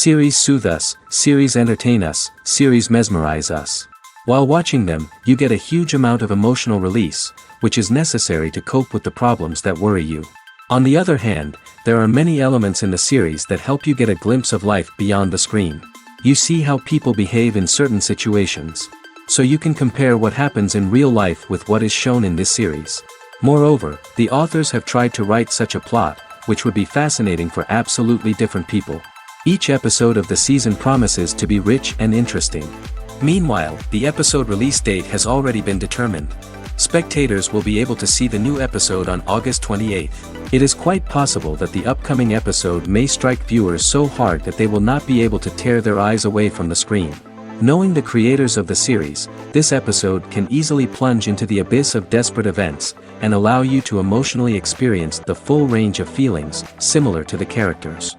Series soothe us, series entertain us, series mesmerize us. While watching them, you get a huge amount of emotional release, which is necessary to cope with the problems that worry you. On the other hand, there are many elements in the series that help you get a glimpse of life beyond the screen. You see how people behave in certain situations. So you can compare what happens in real life with what is shown in this series. Moreover, the authors have tried to write such a plot, which would be fascinating for absolutely different people. Each episode of the season promises to be rich and interesting. Meanwhile, the episode release date has already been determined. Spectators will be able to see the new episode on August 28th. It is quite possible that the upcoming episode may strike viewers so hard that they will not be able to tear their eyes away from the screen. Knowing the creators of the series, this episode can easily plunge into the abyss of desperate events, and allow you to emotionally experience the full range of feelings, similar to the characters.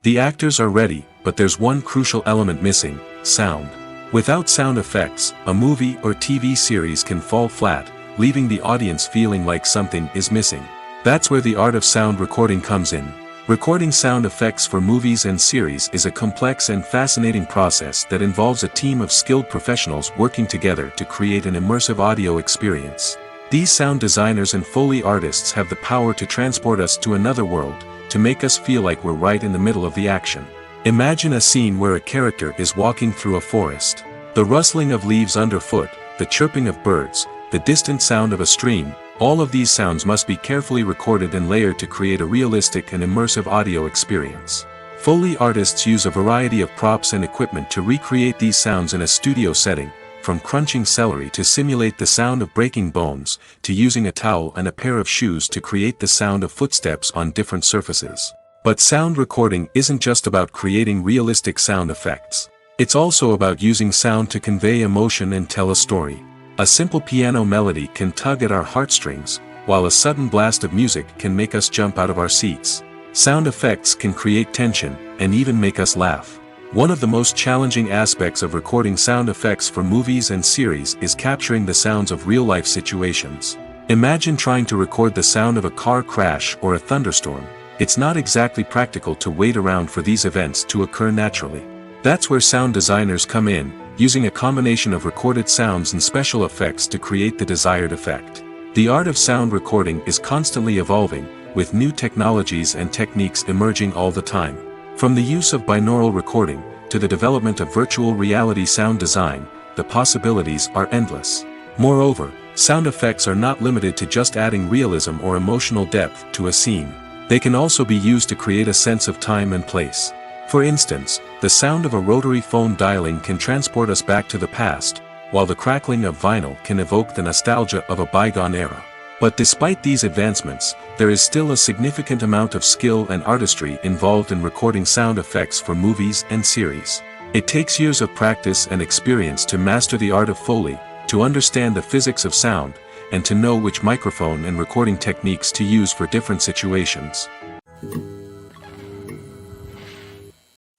The actors are ready, but there's one crucial element missing: sound. Without sound effects, a movie or TV series can fall flat, leaving the audience feeling like something is missing. That's where the art of sound recording comes in. Recording sound effects for movies and series is a complex and fascinating process that involves a team of skilled professionals working together to create an immersive audio experience. These sound designers and Foley artists have the power to transport us to another world, to make us feel like we're right in the middle of the action. Imagine a scene where a character is walking through a forest. The rustling of leaves underfoot, the chirping of birds, the distant sound of a stream, all of these sounds must be carefully recorded and layered to create a realistic and immersive audio experience. Foley artists use a variety of props and equipment to recreate these sounds in a studio setting, from crunching celery to simulate the sound of breaking bones, to using a towel and a pair of shoes to create the sound of footsteps on different surfaces. But sound recording isn't just about creating realistic sound effects. It's also about using sound to convey emotion and tell a story. A simple piano melody can tug at our heartstrings, while a sudden blast of music can make us jump out of our seats. Sound effects can create tension, and even make us laugh. One of the most challenging aspects of recording sound effects for movies and series is capturing the sounds of real-life situations. Imagine trying to record the sound of a car crash or a thunderstorm. It's not exactly practical to wait around for these events to occur naturally. That's where sound designers come in, using a combination of recorded sounds and special effects to create the desired effect. The art of sound recording is constantly evolving, with new technologies and techniques emerging all the time. From the use of binaural recording, to the development of virtual reality sound design, the possibilities are endless. Moreover, sound effects are not limited to just adding realism or emotional depth to a scene. They can also be used to create a sense of time and place. For instance, the sound of a rotary phone dialing can transport us back to the past, while the crackling of vinyl can evoke the nostalgia of a bygone era. But despite these advancements, there is still a significant amount of skill and artistry involved in recording sound effects for movies and series. It takes years of practice and experience to master the art of Foley, to understand the physics of sound, and to know which microphone and recording techniques to use for different situations.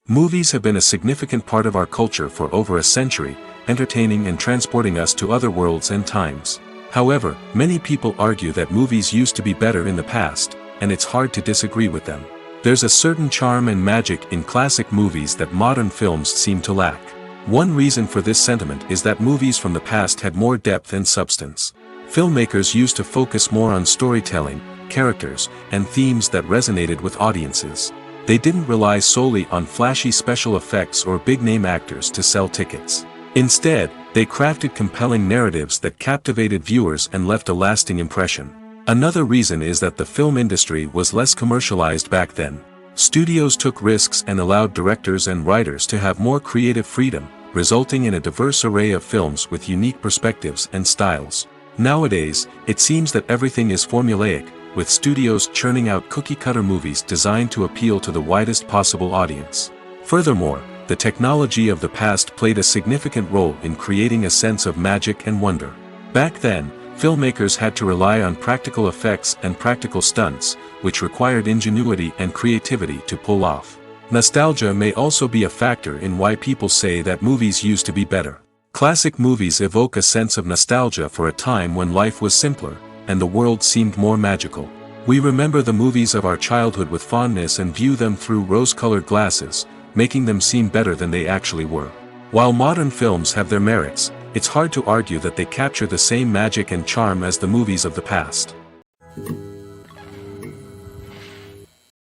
Movies have been a significant part of our culture for over a century, entertaining and transporting us to other worlds and times. However, many people argue that movies used to be better in the past, and it's hard to disagree with them. There's a certain charm and magic in classic movies that modern films seem to lack. One reason for this sentiment is that movies from the past had more depth and substance. Filmmakers used to focus more on storytelling, characters, and themes that resonated with audiences. They didn't rely solely on flashy special effects or big-name actors to sell tickets. Instead, they crafted compelling narratives that captivated viewers and left a lasting impression. Another reason is that the film industry was less commercialized back then. Studios took risks and allowed directors and writers to have more creative freedom, resulting in a diverse array of films with unique perspectives and styles. Nowadays, it seems that everything is formulaic, with studios churning out cookie-cutter movies designed to appeal to the widest possible audience. Furthermore, the technology of the past played a significant role in creating a sense of magic and wonder. Back then, filmmakers had to rely on practical effects and practical stunts, which required ingenuity and creativity to pull off. Nostalgia may also be a factor in why people say that movies used to be better. Classic movies evoke a sense of nostalgia for a time when life was simpler, and the world seemed more magical. We remember the movies of our childhood with fondness and view them through rose-colored glasses, making them seem better than they actually were. While modern films have their merits, it's hard to argue that they capture the same magic and charm as the movies of the past.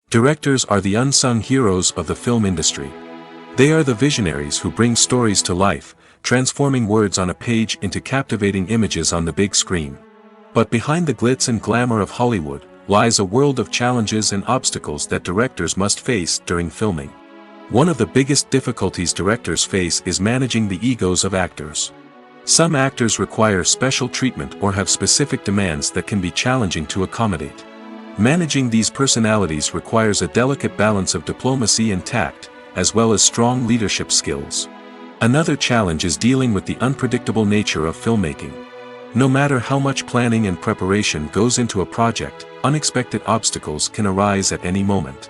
Directors are the unsung heroes of the film industry. They are the visionaries who bring stories to life, transforming words on a page into captivating images on the big screen. But behind the glitz and glamour of Hollywood lies a world of challenges and obstacles that directors must face during filming. One of the biggest difficulties directors face is managing the egos of actors. Some actors require special treatment or have specific demands that can be challenging to accommodate. Managing these personalities requires a delicate balance of diplomacy and tact, as well as strong leadership skills. Another challenge is dealing with the unpredictable nature of filmmaking. No matter how much planning and preparation goes into a project, unexpected obstacles can arise at any moment.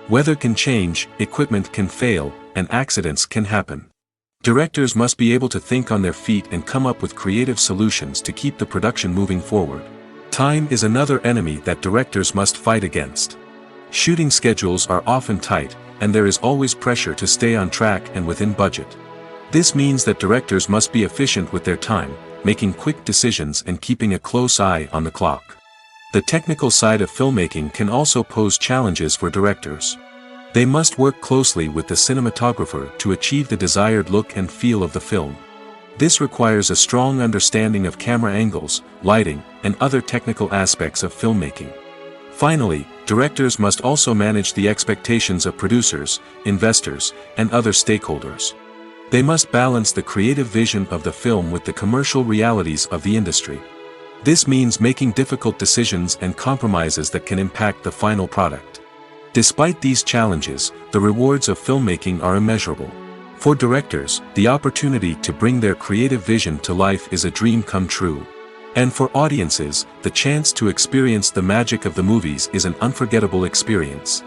Weather can change, equipment can fail, and accidents can happen. Directors must be able to think on their feet and come up with creative solutions to keep the production moving forward. Time is another enemy that directors must fight against. Shooting schedules are often tight, and there is always pressure to stay on track and within budget. This means that directors must be efficient with their time, making quick decisions and keeping a close eye on the clock. The technical side of filmmaking can also pose challenges for directors. They must work closely with the cinematographer to achieve the desired look and feel of the film. This requires a strong understanding of camera angles, lighting, and other technical aspects of filmmaking. Finally, directors must also manage the expectations of producers, investors, and other stakeholders. They must balance the creative vision of the film with the commercial realities of the industry. This means making difficult decisions and compromises that can impact the final product. Despite these challenges, the rewards of filmmaking are immeasurable. For directors, the opportunity to bring their creative vision to life is a dream come true. And for audiences, the chance to experience the magic of the movies is an unforgettable experience.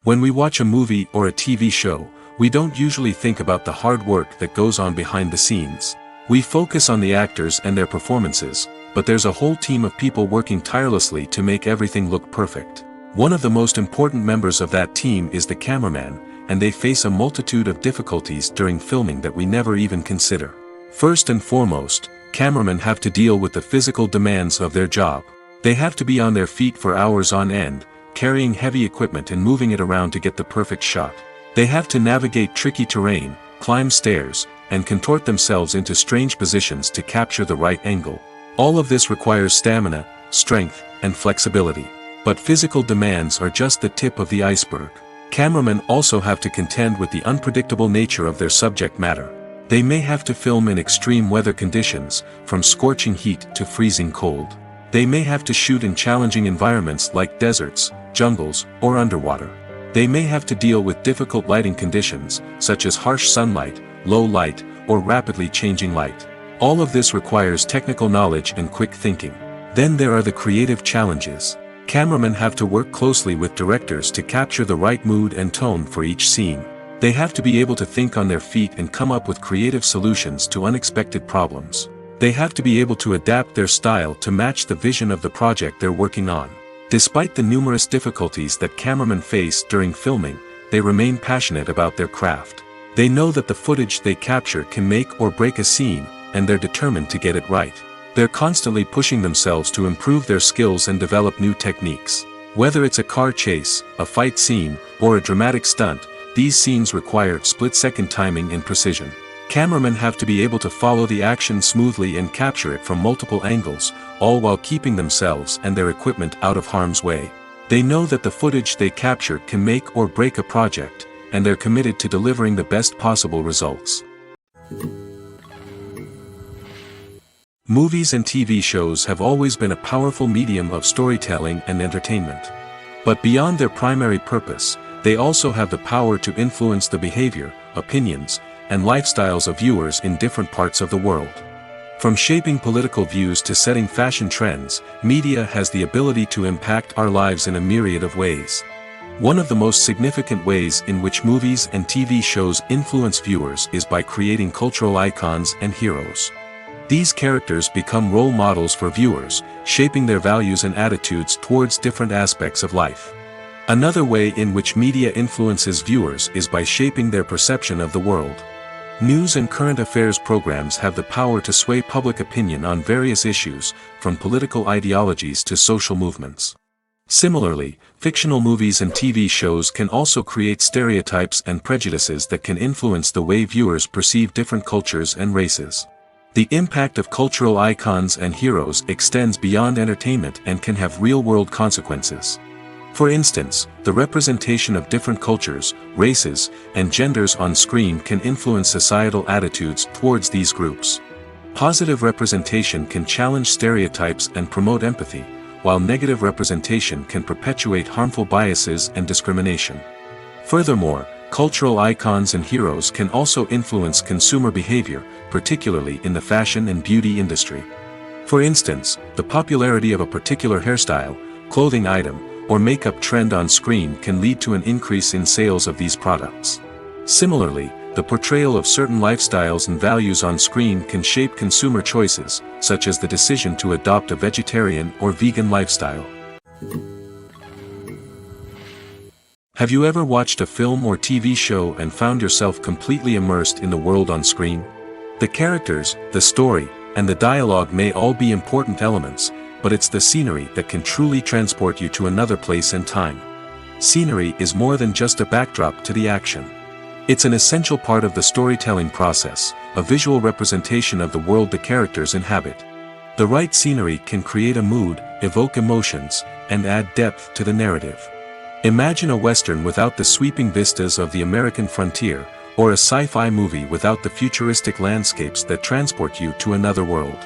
When we watch a movie or a TV show, we don't usually think about the hard work that goes on behind the scenes. We focus on the actors and their performances, but there's a whole team of people working tirelessly to make everything look perfect. One of the most important members of that team is the cameraman, and they face a multitude of difficulties during filming that we never even consider. First and foremost, cameramen have to deal with the physical demands of their job. They have to be on their feet for hours on end, carrying heavy equipment and moving it around to get the perfect shot. They have to navigate tricky terrain, climb stairs, and contort themselves into strange positions to capture the right angle. All of this requires stamina, strength, and flexibility. But physical demands are just the tip of the iceberg. Cameramen also have to contend with the unpredictable nature of their subject matter. They may have to film in extreme weather conditions, from scorching heat to freezing cold. They may have to shoot in challenging environments like deserts, jungles, or underwater. They may have to deal with difficult lighting conditions, such as harsh sunlight, low light, or rapidly changing light. All of this requires technical knowledge and quick thinking. Then there are the creative challenges. Cameramen have to work closely with directors to capture the right mood and tone for each scene. They have to be able to think on their feet and come up with creative solutions to unexpected problems. They have to be able to adapt their style to match the vision of the project they're working on. Despite the numerous difficulties that cameramen face during filming, they remain passionate about their craft. They know that the footage they capture can make or break a scene, and they're determined to get it right. They're constantly pushing themselves to improve their skills and develop new techniques. Whether it's a car chase, a fight scene, or a dramatic stunt, these scenes require split-second timing and precision. Cameramen have to be able to follow the action smoothly and capture it from multiple angles, all while keeping themselves and their equipment out of harm's way. They know that the footage they capture can make or break a project, and they're committed to delivering the best possible results. Movies and TV shows have always been a powerful medium of storytelling and entertainment. But beyond their primary purpose, they also have the power to influence the behavior, opinions, and lifestyles of viewers in different parts of the world. From shaping political views to setting fashion trends, media has the ability to impact our lives in a myriad of ways. One of the most significant ways in which movies and TV shows influence viewers is by creating cultural icons and heroes. These characters become role models for viewers, shaping their values and attitudes towards different aspects of life. Another way in which media influences viewers is by shaping their perception of the world. News and current affairs programs have the power to sway public opinion on various issues, from political ideologies to social movements. Similarly, fictional movies and TV shows can also create stereotypes and prejudices that can influence the way viewers perceive different cultures and races. The impact of cultural icons and heroes extends beyond entertainment and can have real-world consequences. For instance, the representation of different cultures, races, and genders on screen can influence societal attitudes towards these groups. Positive representation can challenge stereotypes and promote empathy, while negative representation can perpetuate harmful biases and discrimination. Furthermore, cultural icons and heroes can also influence consumer behavior, particularly in the fashion and beauty industry. For instance, the popularity of a particular hairstyle, clothing item, or makeup trend on screen can lead to an increase in sales of these products. Similarly, the portrayal of certain lifestyles and values on screen can shape consumer choices, such as the decision to adopt a vegetarian or vegan lifestyle. Have you ever watched a film or TV show and found yourself completely immersed in the world on screen? The characters, the story, and the dialogue may all be important elements, but it's the scenery that can truly transport you to another place and time. Scenery is more than just a backdrop to the action. It's an essential part of the storytelling process, a visual representation of the world the characters inhabit. The right scenery can create a mood, evoke emotions, and add depth to the narrative. Imagine a Western without the sweeping vistas of the American frontier, or a sci-fi movie without the futuristic landscapes that transport you to another world.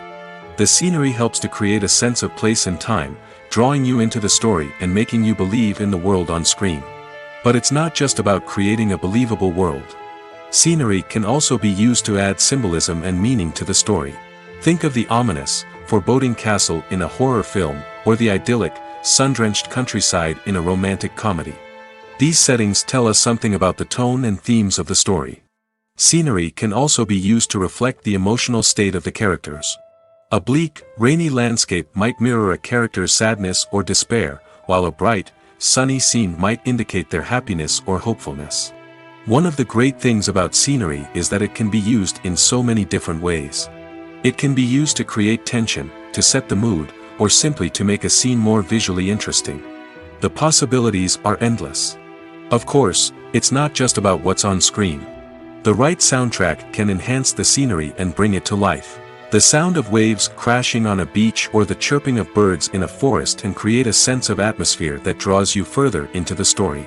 The scenery helps to create a sense of place and time, drawing you into the story and making you believe in the world on screen. But it's not just about creating a believable world. Scenery can also be used to add symbolism and meaning to the story. Think of the ominous, foreboding castle in a horror film, or the idyllic, sun-drenched countryside in a romantic comedy. These settings tell us something about the tone and themes of the story. Scenery can also be used to reflect the emotional state of the characters. A bleak, rainy landscape might mirror a character's sadness or despair, while a bright, sunny scene might indicate their happiness or hopefulness. One of the great things about scenery is that it can be used in so many different ways. It can be used to create tension, to set the mood, or simply to make a scene more visually interesting. The possibilities are endless. Of course, it's not just about what's on screen. The right soundtrack can enhance the scenery and bring it to life. The sound of waves crashing on a beach or the chirping of birds in a forest can create a sense of atmosphere that draws you further into the story.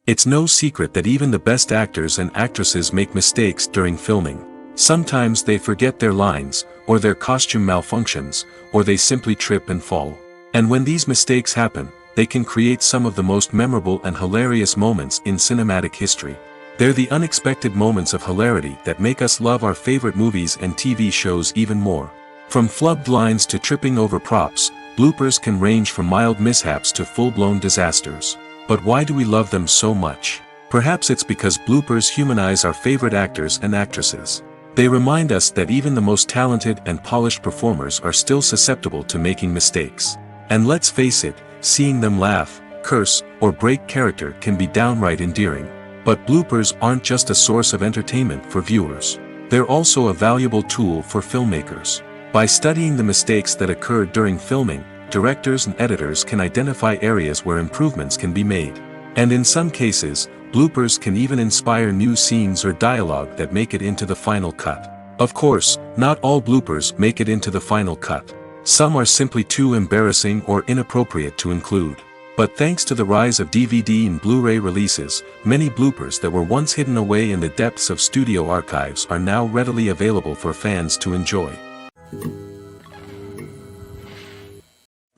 It's no secret that even the best actors and actresses make mistakes during filming. Sometimes they forget their lines, or their costume malfunctions, or they simply trip and fall. And when these mistakes happen, they can create some of the most memorable and hilarious moments in cinematic history. They're the unexpected moments of hilarity that make us love our favorite movies and TV shows even more. From flubbed lines to tripping over props, bloopers can range from mild mishaps to full-blown disasters. But why do we love them so much? Perhaps it's because bloopers humanize our favorite actors and actresses. They remind us that even the most talented and polished performers are still susceptible to making mistakes. And let's face it, seeing them laugh, curse, or break character can be downright endearing. But bloopers aren't just a source of entertainment for viewers. They're also a valuable tool for filmmakers. By studying the mistakes that occurred during filming, directors and editors can identify areas where improvements can be made. And in some cases, bloopers can even inspire new scenes or dialogue that make it into the final cut. Of course, not all bloopers make it into the final cut. Some are simply too embarrassing or inappropriate to include. But thanks to the rise of DVD and Blu-ray releases, many bloopers that were once hidden away in the depths of studio archives are now readily available for fans to enjoy.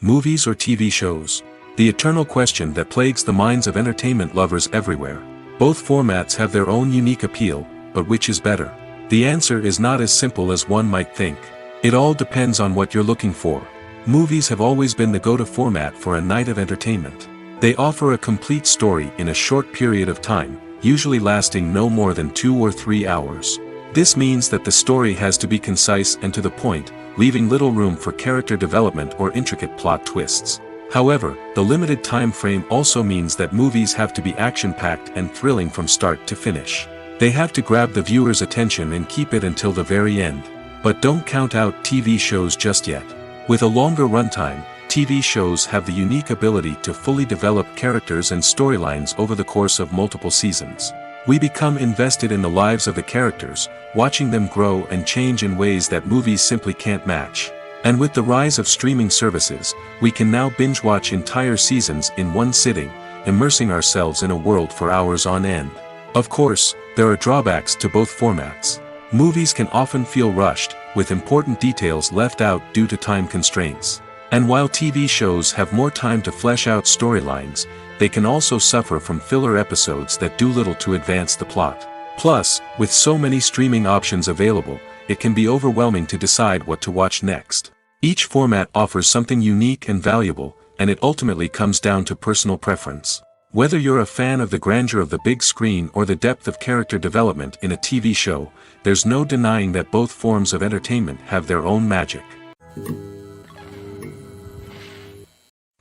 Movies or TV shows? The eternal question that plagues the minds of entertainment lovers everywhere. Both formats have their own unique appeal, but which is better? The answer is not as simple as one might think. It all depends on what you're looking for. Movies have always been the go-to format for a night of entertainment. They offer a complete story in a short period of time, usually lasting no more than 2 or 3 hours. This means that the story has to be concise and to the point, leaving little room for character development or intricate plot twists. However, the limited time frame also means that movies have to be action-packed and thrilling from start to finish. They have to grab the viewer's attention and keep it until the very end. But don't count out TV shows just yet. With a longer runtime, TV shows have the unique ability to fully develop characters and storylines over the course of multiple seasons. We become invested in the lives of the characters, watching them grow and change in ways that movies simply can't match. And with the rise of streaming services, we can now binge-watch entire seasons in one sitting, immersing ourselves in a world for hours on end. Of course, there are drawbacks to both formats. Movies can often feel rushed, with important details left out due to time constraints. And while TV shows have more time to flesh out storylines, they can also suffer from filler episodes that do little to advance the plot. Plus, with so many streaming options available, it can be overwhelming to decide what to watch next. Each format offers something unique and valuable, and it ultimately comes down to personal preference. Whether you're a fan of the grandeur of the big screen or the depth of character development in a TV show, there's no denying that both forms of entertainment have their own magic.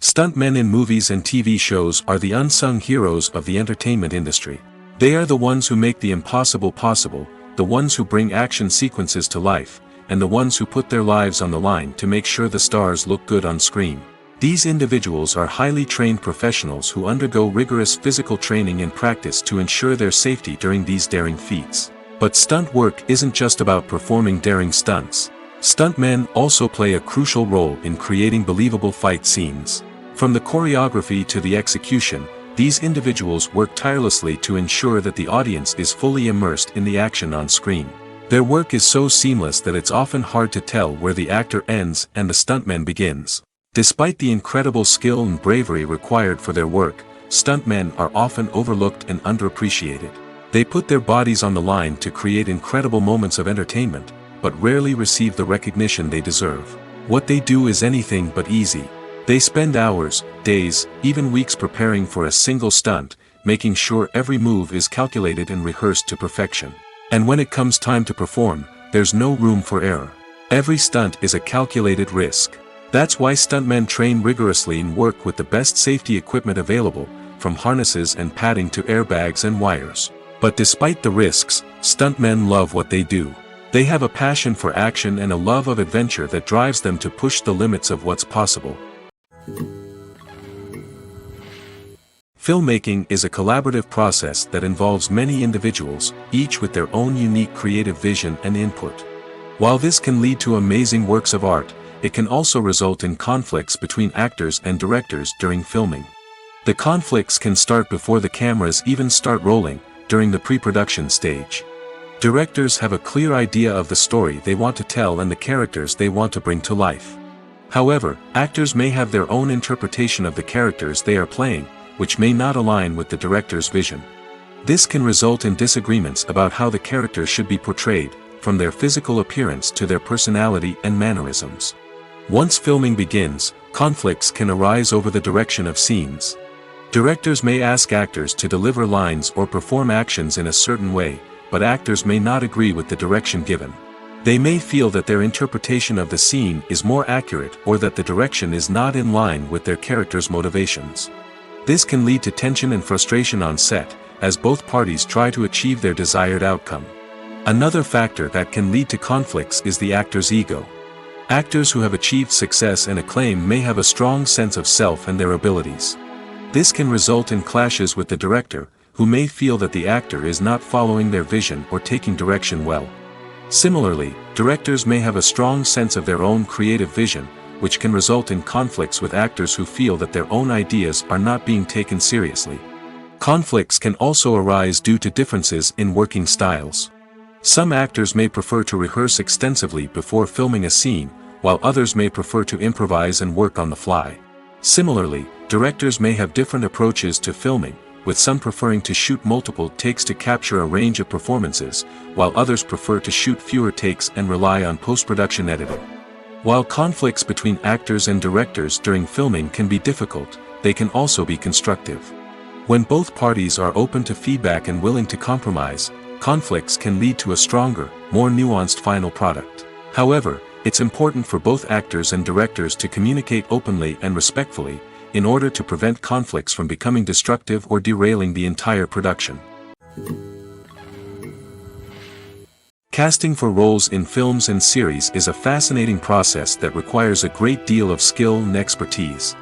Stuntmen in movies and TV shows are the unsung heroes of the entertainment industry. They are the ones who make the impossible possible, the ones who bring action sequences to life, and the ones who put their lives on the line to make sure the stars look good on screen. These individuals are highly trained professionals who undergo rigorous physical training and practice to ensure their safety during these daring feats. But stunt work isn't just about performing daring stunts. Stuntmen also play a crucial role in creating believable fight scenes. From the choreography to the execution, these individuals work tirelessly to ensure that the audience is fully immersed in the action on screen. Their work is so seamless that it's often hard to tell where the actor ends and the stuntman begins. Despite the incredible skill and bravery required for their work, stuntmen are often overlooked and underappreciated. They put their bodies on the line to create incredible moments of entertainment, but rarely receive the recognition they deserve. What they do is anything but easy. They spend hours, days, even weeks preparing for a single stunt, making sure every move is calculated and rehearsed to perfection. And when it comes time to perform, there's no room for error. Every stunt is a calculated risk. That's why stuntmen train rigorously and work with the best safety equipment available, from harnesses and padding to airbags and wires. But despite the risks, stuntmen love what they do. They have a passion for action and a love of adventure that drives them to push the limits of what's possible. Filmmaking is a collaborative process that involves many individuals, each with their own unique creative vision and input. While this can lead to amazing works of art, it can also result in conflicts between actors and directors during filming. The conflicts can start before the cameras even start rolling, during the pre-production stage. Directors have a clear idea of the story they want to tell and the characters they want to bring to life. However, actors may have their own interpretation of the characters they are playing, which may not align with the director's vision. This can result in disagreements about how the characters should be portrayed, from their physical appearance to their personality and mannerisms. Once filming begins, conflicts can arise over the direction of scenes. Directors may ask actors to deliver lines or perform actions in a certain way, but actors may not agree with the direction given. They may feel that their interpretation of the scene is more accurate or that the direction is not in line with their character's motivations. This can lead to tension and frustration on set, as both parties try to achieve their desired outcome. Another factor that can lead to conflicts is the actor's ego. Actors who have achieved success and acclaim may have a strong sense of self and their abilities. This can result in clashes with the director, who may feel that the actor is not following their vision or taking direction well. Similarly, directors may have a strong sense of their own creative vision, which can result in conflicts with actors who feel that their own ideas are not being taken seriously. Conflicts can also arise due to differences in working styles. Some actors may prefer to rehearse extensively before filming a scene, while others may prefer to improvise and work on the fly. Similarly, directors may have different approaches to filming, with some preferring to shoot multiple takes to capture a range of performances, while others prefer to shoot fewer takes and rely on post-production editing. While conflicts between actors and directors during filming can be difficult, they can also be constructive. When both parties are open to feedback and willing to compromise, conflicts can lead to a stronger, more nuanced final product. However, it's important for both actors and directors to communicate openly and respectfully, in order to prevent conflicts from becoming destructive or derailing the entire production. Casting for roles in films and series is a fascinating process that requires a great deal of skill and expertise.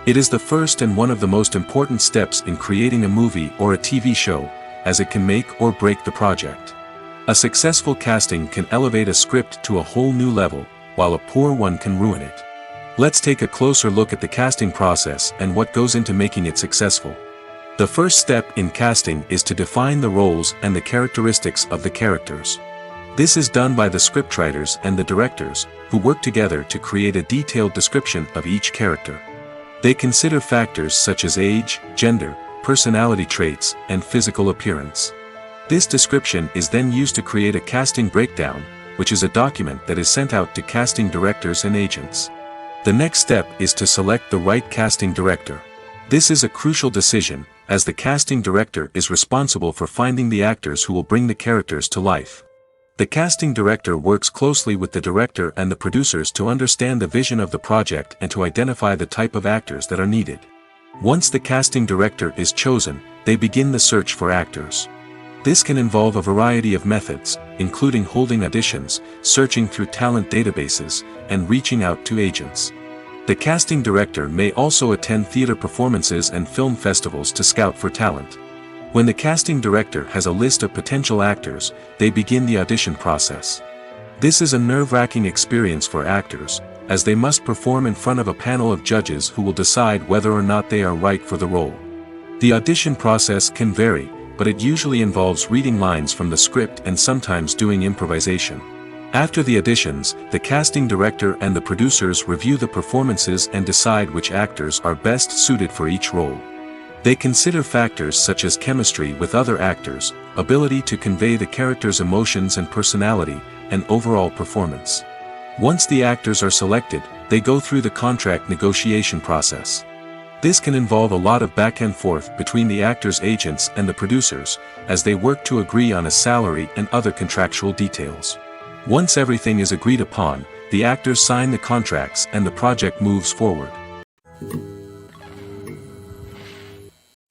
It is the first and one of the most important steps in creating a movie or a TV show, as it can make or break the project. A successful casting can elevate a script to a whole new level, while a poor one can ruin it. Let's take a closer look at the casting process and what goes into making it successful. The first step in casting is to define the roles and the characteristics of the characters. This is done by the scriptwriters and the directors, who work together to create a detailed description of each character. They consider factors such as age, gender, personality traits, and physical appearance. This description is then used to create a casting breakdown, which is a document that is sent out to casting directors and agents. The next step is to select the right casting director. This is a crucial decision, as the casting director is responsible for finding the actors who will bring the characters to life. The casting director works closely with the director and the producers to understand the vision of the project and to identify the type of actors that are needed. Once the casting director is chosen, they begin the search for actors. This can involve a variety of methods, including holding auditions, searching through talent databases, and reaching out to agents. The casting director may also attend theater performances and film festivals to scout for talent. When the casting director has a list of potential actors, they begin the audition process. This is a nerve-wracking experience for actors, as they must perform in front of a panel of judges who will decide whether or not they are right for the role. The audition process can vary, but it usually involves reading lines from the script and sometimes doing improvisation. After the auditions, the casting director and the producers review the performances and decide which actors are best suited for each role. They consider factors such as chemistry with other actors, ability to convey the character's emotions and personality, and overall performance. Once the actors are selected, they go through the contract negotiation process. This can involve a lot of back and forth between the actors' agents and the producers, as they work to agree on a salary and other contractual details. Once everything is agreed upon, the actors sign the contracts and the project moves forward.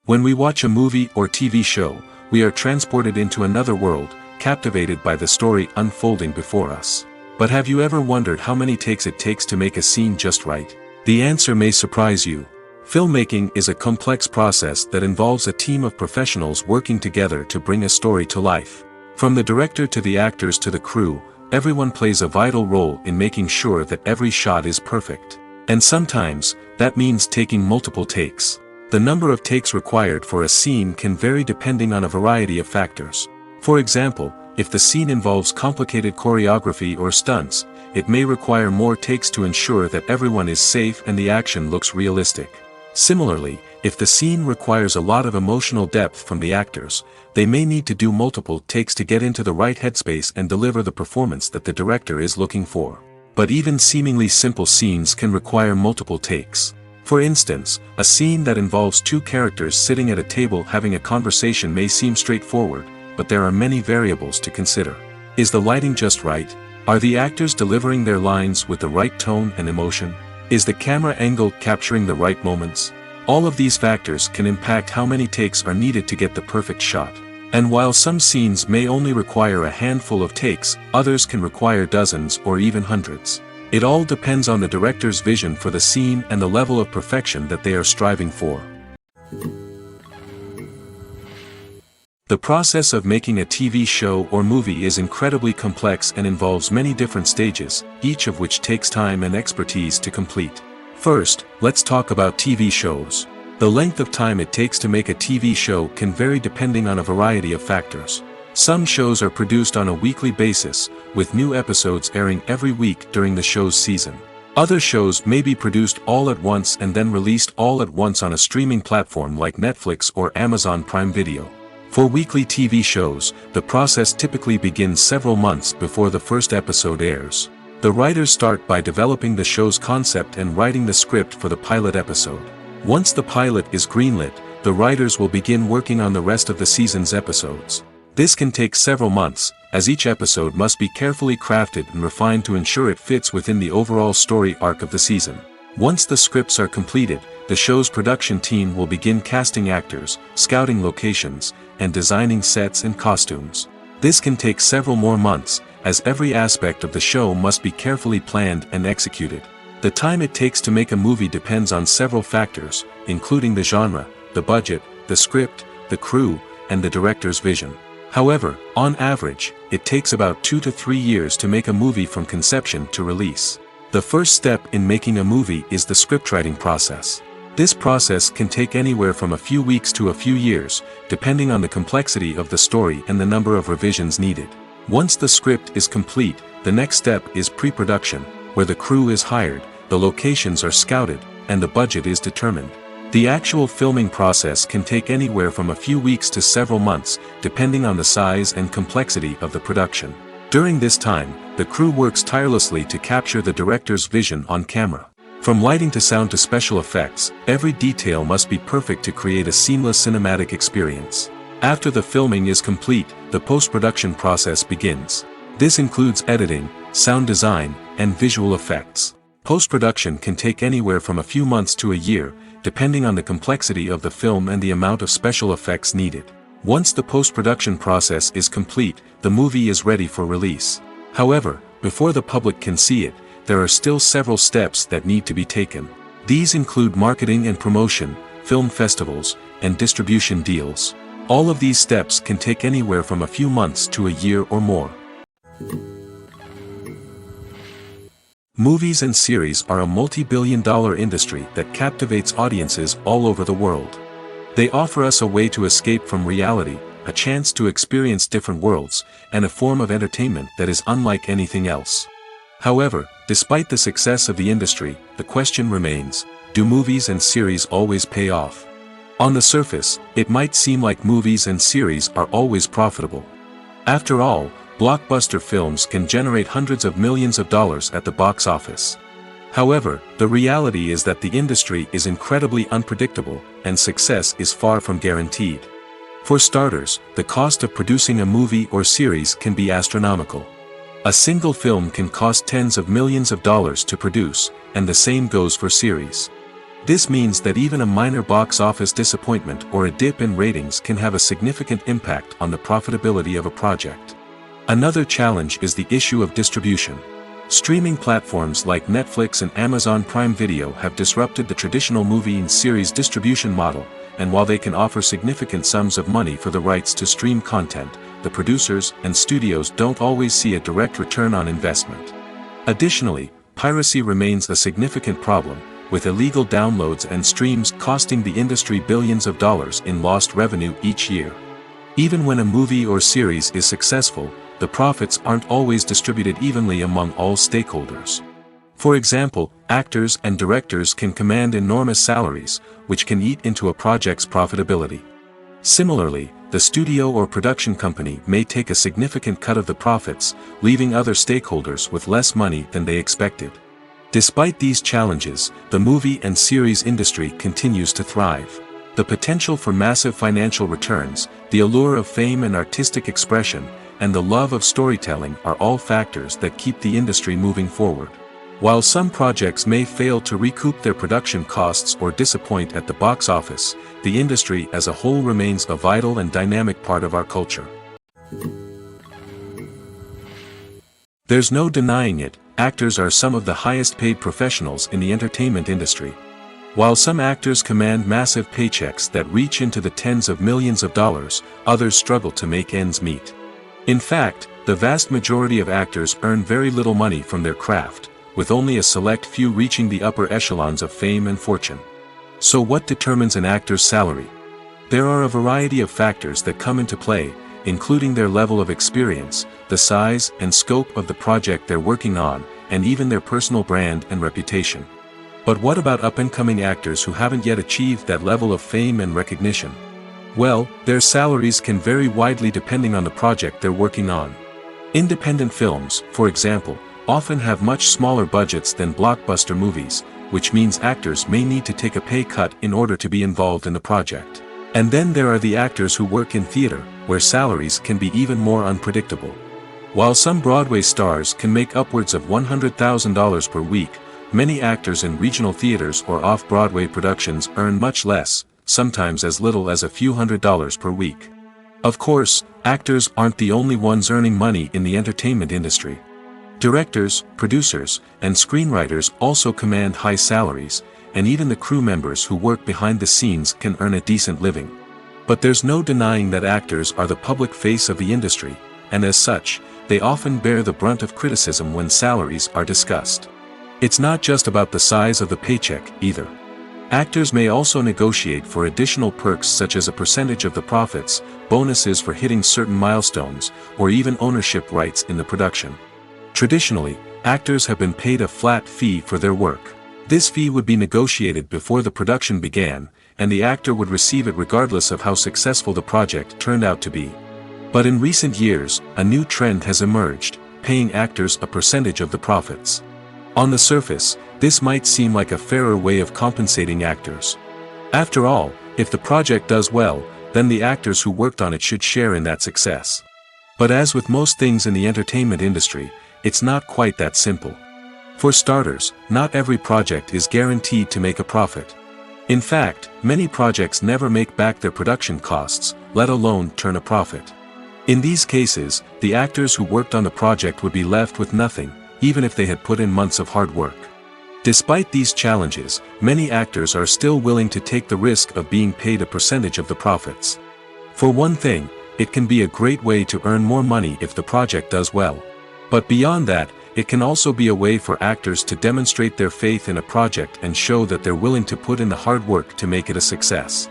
When we watch a movie or TV show, we are transported into another world, captivated by the story unfolding before us. But have you ever wondered how many takes it takes to make a scene just right? The answer may surprise you. Filmmaking is a complex process that involves a team of professionals working together to bring a story to life. From the director to the actors to the crew, everyone plays a vital role in making sure that every shot is perfect. And sometimes, that means taking multiple takes. The number of takes required for a scene can vary depending on a variety of factors. For example, if the scene involves complicated choreography or stunts, it may require more takes to ensure that everyone is safe and the action looks realistic. Similarly, if the scene requires a lot of emotional depth from the actors, they may need to do multiple takes to get into the right headspace and deliver the performance that the director is looking for. But even seemingly simple scenes can require multiple takes. For instance, a scene that involves two characters sitting at a table having a conversation may seem straightforward, but there are many variables to consider. Is the lighting just right? Are the actors delivering their lines with the right tone and emotion? Is the camera angle capturing the right moments? All of these factors can impact how many takes are needed to get the perfect shot. And while some scenes may only require a handful of takes, others can require dozens or even hundreds. It all depends on the director's vision for the scene and the level of perfection that they are striving for. The process of making a TV show or movie is incredibly complex and involves many different stages, each of which takes time and expertise to complete. First, let's talk about TV shows. The length of time it takes to make a TV show can vary depending on a variety of factors. Some shows are produced on a weekly basis, with new episodes airing every week during the show's season. Other shows may be produced all at once and then released all at once on a streaming platform like Netflix or Amazon Prime Video. For weekly TV shows, the process typically begins several months before the first episode airs. The writers start by developing the show's concept and writing the script for the pilot episode. Once the pilot is greenlit, the writers will begin working on the rest of the season's episodes. This can take several months, as each episode must be carefully crafted and refined to ensure it fits within the overall story arc of the season. Once the scripts are completed, the show's production team will begin casting actors, scouting locations, and designing sets and costumes. This can take several more months, as every aspect of the show must be carefully planned and executed. The time it takes to make a movie depends on several factors, including the genre, the budget, the script, the crew, and the director's vision. However, on average, it takes about 2 to 3 years to make a movie from conception to release. The first step in making a movie is the scriptwriting process. This process can take anywhere from a few weeks to a few years, depending on the complexity of the story and the number of revisions needed. Once the script is complete, the next step is pre-production, where the crew is hired, the locations are scouted, and the budget is determined. The actual filming process can take anywhere from a few weeks to several months, depending on the size and complexity of the production. During this time, the crew works tirelessly to capture the director's vision on camera. From lighting to sound to special effects, every detail must be perfect to create a seamless cinematic experience. After the filming is complete, the post-production process begins. This includes editing, sound design, and visual effects. Post-production can take anywhere from a few months to a year, depending on the complexity of the film and the amount of special effects needed. Once the post-production process is complete, the movie is ready for release. However, before the public can see it, there are still several steps that need to be taken. These include marketing and promotion, film festivals, and distribution deals. All of these steps can take anywhere from a few months to a year or more. Movies and series are a multi-billion-dollar industry that captivates audiences all over the world. They offer us a way to escape from reality, a chance to experience different worlds, and a form of entertainment that is unlike anything else. However, despite the success of the industry, the question remains, do movies and series always pay off? On the surface, it might seem like movies and series are always profitable. After all, blockbuster films can generate hundreds of millions of dollars at the box office. However, the reality is that the industry is incredibly unpredictable, and success is far from guaranteed. For starters, the cost of producing a movie or series can be astronomical. A single film can cost tens of millions of dollars to produce, and the same goes for series. This means that even a minor box office disappointment or a dip in ratings can have a significant impact on the profitability of a project. Another challenge is the issue of distribution. Streaming platforms like Netflix and Amazon Prime Video have disrupted the traditional movie and series distribution model, and while they can offer significant sums of money for the rights to stream content, the producers and studios don't always see a direct return on investment. Additionally, piracy remains a significant problem, with illegal downloads and streams costing the industry billions of dollars in lost revenue each year. Even when a movie or series is successful, the profits aren't always distributed evenly among all stakeholders. For example, actors and directors can command enormous salaries, which can eat into a project's profitability. Similarly, the studio or production company may take a significant cut of the profits, leaving other stakeholders with less money than they expected. Despite these challenges, the movie and series industry continues to thrive. The potential for massive financial returns, the allure of fame and artistic expression, and the love of storytelling are all factors that keep the industry moving forward. While some projects may fail to recoup their production costs or disappoint at the box office, the industry as a whole remains a vital and dynamic part of our culture. There's no denying it, actors are some of the highest paid professionals in the entertainment industry. While some actors command massive paychecks that reach into the tens of millions of dollars, others struggle to make ends meet. In fact, the vast majority of actors earn very little money from their craft, with only a select few reaching the upper echelons of fame and fortune. So what determines an actor's salary? There are a variety of factors that come into play, including their level of experience, the size and scope of the project they're working on, and even their personal brand and reputation. But what about up-and-coming actors who haven't yet achieved that level of fame and recognition? Well, their salaries can vary widely depending on the project they're working on. Independent films, for example, often have much smaller budgets than blockbuster movies, which means actors may need to take a pay cut in order to be involved in the project. And then there are the actors who work in theater, where salaries can be even more unpredictable. While some Broadway stars can make upwards of $100,000 per week, many actors in regional theaters or off-Broadway productions earn much less, sometimes as little as a few $100s per week. Of course, actors aren't the only ones earning money in the entertainment industry. Directors, producers, and screenwriters also command high salaries, and even the crew members who work behind the scenes can earn a decent living. But there's no denying that actors are the public face of the industry, and as such, they often bear the brunt of criticism when salaries are discussed. It's not just about the size of the paycheck, either. Actors may also negotiate for additional perks such as a percentage of the profits, bonuses for hitting certain milestones, or even ownership rights in the production. Traditionally, actors have been paid a flat fee for their work. This fee would be negotiated before the production began, and the actor would receive it regardless of how successful the project turned out to be. But in recent years, a new trend has emerged, paying actors a percentage of the profits. On the surface, this might seem like a fairer way of compensating actors. After all, if the project does well, then the actors who worked on it should share in that success. But as with most things in the entertainment industry, it's not quite that simple. For starters, not every project is guaranteed to make a profit. In fact, many projects never make back their production costs, let alone turn a profit. In these cases, the actors who worked on the project would be left with nothing, even if they had put in months of hard work. Despite these challenges, many actors are still willing to take the risk of being paid a percentage of the profits. For one thing, it can be a great way to earn more money if the project does well. But beyond that, it can also be a way for actors to demonstrate their faith in a project and show that they're willing to put in the hard work to make it a success.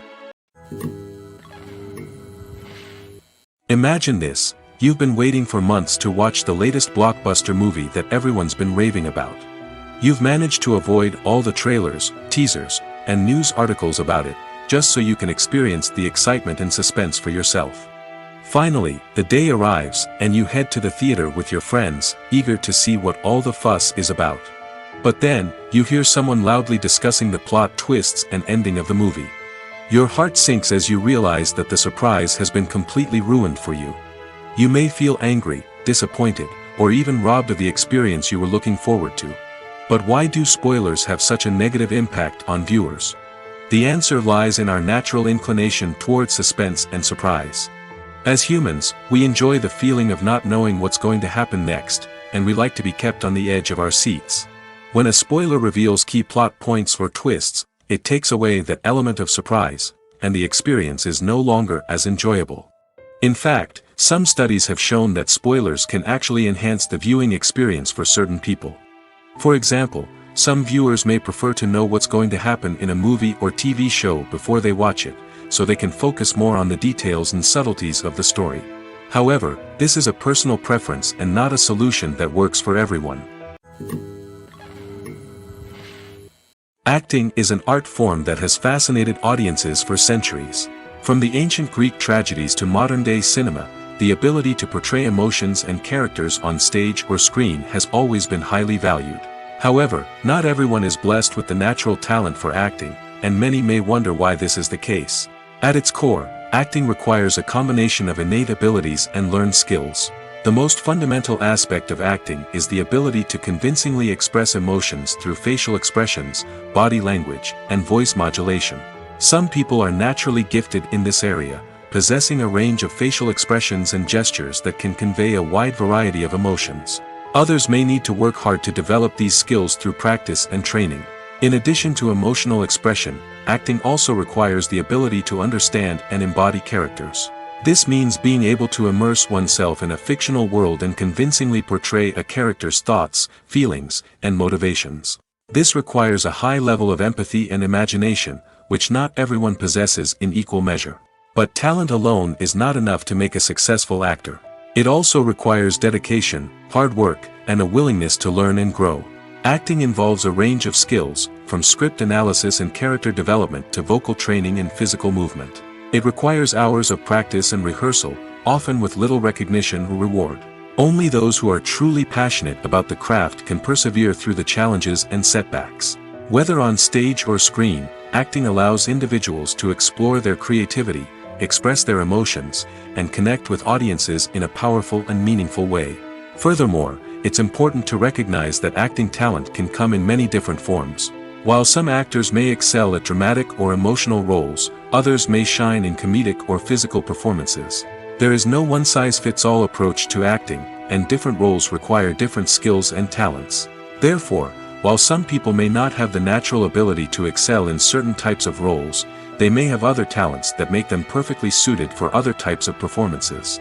Imagine this: you've been waiting for months to watch the latest blockbuster movie that everyone's been raving about. You've managed to avoid all the trailers, teasers, and news articles about it, just so you can experience the excitement and suspense for yourself. Finally, the day arrives, and you head to the theater with your friends, eager to see what all the fuss is about. But then, you hear someone loudly discussing the plot twists and ending of the movie. Your heart sinks as you realize that the surprise has been completely ruined for you. You may feel angry, disappointed, or even robbed of the experience you were looking forward to. But why do spoilers have such a negative impact on viewers? The answer lies in our natural inclination toward suspense and surprise. As humans, we enjoy the feeling of not knowing what's going to happen next, and we like to be kept on the edge of our seats. When a spoiler reveals key plot points or twists, it takes away that element of surprise, and the experience is no longer as enjoyable. In fact, some studies have shown that spoilers can actually enhance the viewing experience for certain people. For example, some viewers may prefer to know what's going to happen in a movie or TV show before they watch it, so they can focus more on the details and subtleties of the story. However, this is a personal preference and not a solution that works for everyone. Acting is an art form that has fascinated audiences for centuries. From the ancient Greek tragedies to modern-day cinema, the ability to portray emotions and characters on stage or screen has always been highly valued. However, not everyone is blessed with the natural talent for acting, and many may wonder why this is the case. At its core, acting requires a combination of innate abilities and learned skills. The most fundamental aspect of acting is the ability to convincingly express emotions through facial expressions, body language, and voice modulation. Some people are naturally gifted in this area, possessing a range of facial expressions and gestures that can convey a wide variety of emotions. Others may need to work hard to develop these skills through practice and training. In addition to emotional expression, acting also requires the ability to understand and embody characters. This means being able to immerse oneself in a fictional world and convincingly portray a character's thoughts, feelings, and motivations. This requires a high level of empathy and imagination, which not everyone possesses in equal measure. But talent alone is not enough to make a successful actor. It also requires dedication, hard work, and a willingness to learn and grow. Acting involves a range of skills, from script analysis and character development to vocal training and physical movement. It requires hours of practice and rehearsal, often with little recognition or reward. Only those who are truly passionate about the craft can persevere through the challenges and setbacks. Whether on stage or screen, acting allows individuals to explore their creativity, express their emotions, and connect with audiences in a powerful and meaningful way. Furthermore, it's important to recognize that acting talent can come in many different forms. While some actors may excel at dramatic or emotional roles, others may shine in comedic or physical performances. There is no one-size-fits-all approach to acting, and different roles require different skills and talents. Therefore, while some people may not have the natural ability to excel in certain types of roles, they may have other talents that make them perfectly suited for other types of performances.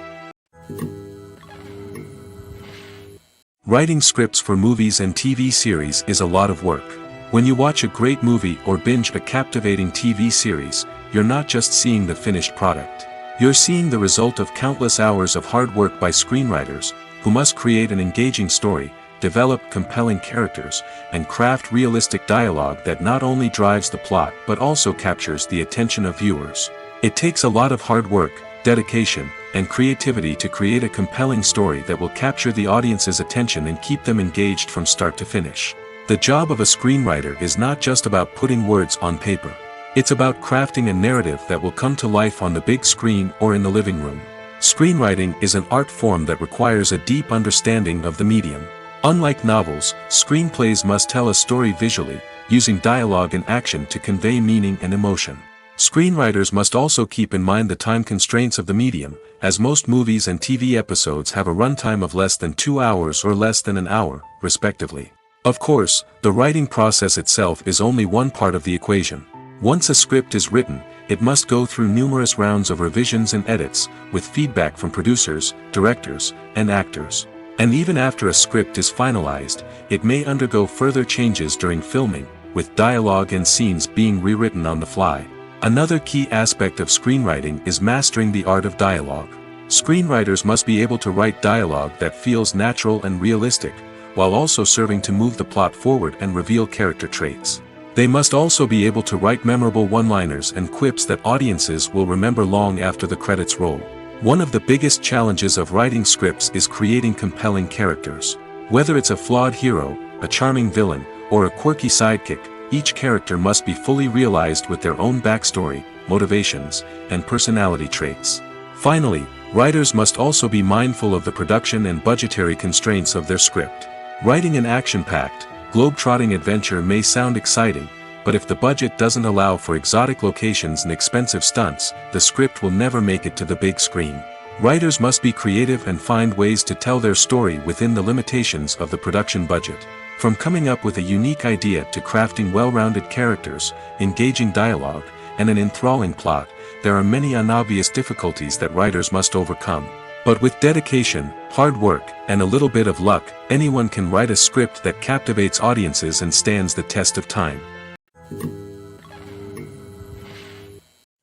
Writing scripts for movies and TV series is a lot of work. When you watch a great movie or binge a captivating TV series, you're not just seeing the finished product. You're seeing the result of countless hours of hard work by screenwriters, who must create an engaging story, develop compelling characters, and craft realistic dialogue that not only drives the plot but also captures the attention of viewers. It takes a lot of hard work, dedication, and creativity to create a compelling story that will capture the audience's attention and keep them engaged from start to finish. The job of a screenwriter is not just about putting words on paper. It's about crafting a narrative that will come to life on the big screen or in the living room. Screenwriting is an art form that requires a deep understanding of the medium. Unlike novels, screenplays must tell a story visually, using dialogue and action to convey meaning and emotion. Screenwriters must also keep in mind the time constraints of the medium, as most movies and TV episodes have a runtime of less than 2 hours or less than an hour, respectively. Of course, the writing process itself is only one part of the equation. Once a script is written, it must go through numerous rounds of revisions and edits, with feedback from producers, directors, and actors. And even after a script is finalized, it may undergo further changes during filming, with dialogue and scenes being rewritten on the fly. Another key aspect of screenwriting is mastering the art of dialogue. Screenwriters must be able to write dialogue that feels natural and realistic, while also serving to move the plot forward and reveal character traits. They must also be able to write memorable one-liners and quips that audiences will remember long after the credits roll. One of the biggest challenges of writing scripts is creating compelling characters. Whether it's a flawed hero, a charming villain, or a quirky sidekick, each character must be fully realized with their own backstory, motivations, and personality traits. Finally, writers must also be mindful of the production and budgetary constraints of their script. Writing an action-packed, globe-trotting adventure may sound exciting, but if the budget doesn't allow for exotic locations and expensive stunts, the script will never make it to the big screen. Writers must be creative and find ways to tell their story within the limitations of the production budget. From coming up with a unique idea to crafting well-rounded characters, engaging dialogue, and an enthralling plot, there are many unobvious difficulties that writers must overcome. But with dedication, hard work, and a little bit of luck, anyone can write a script that captivates audiences and stands the test of time.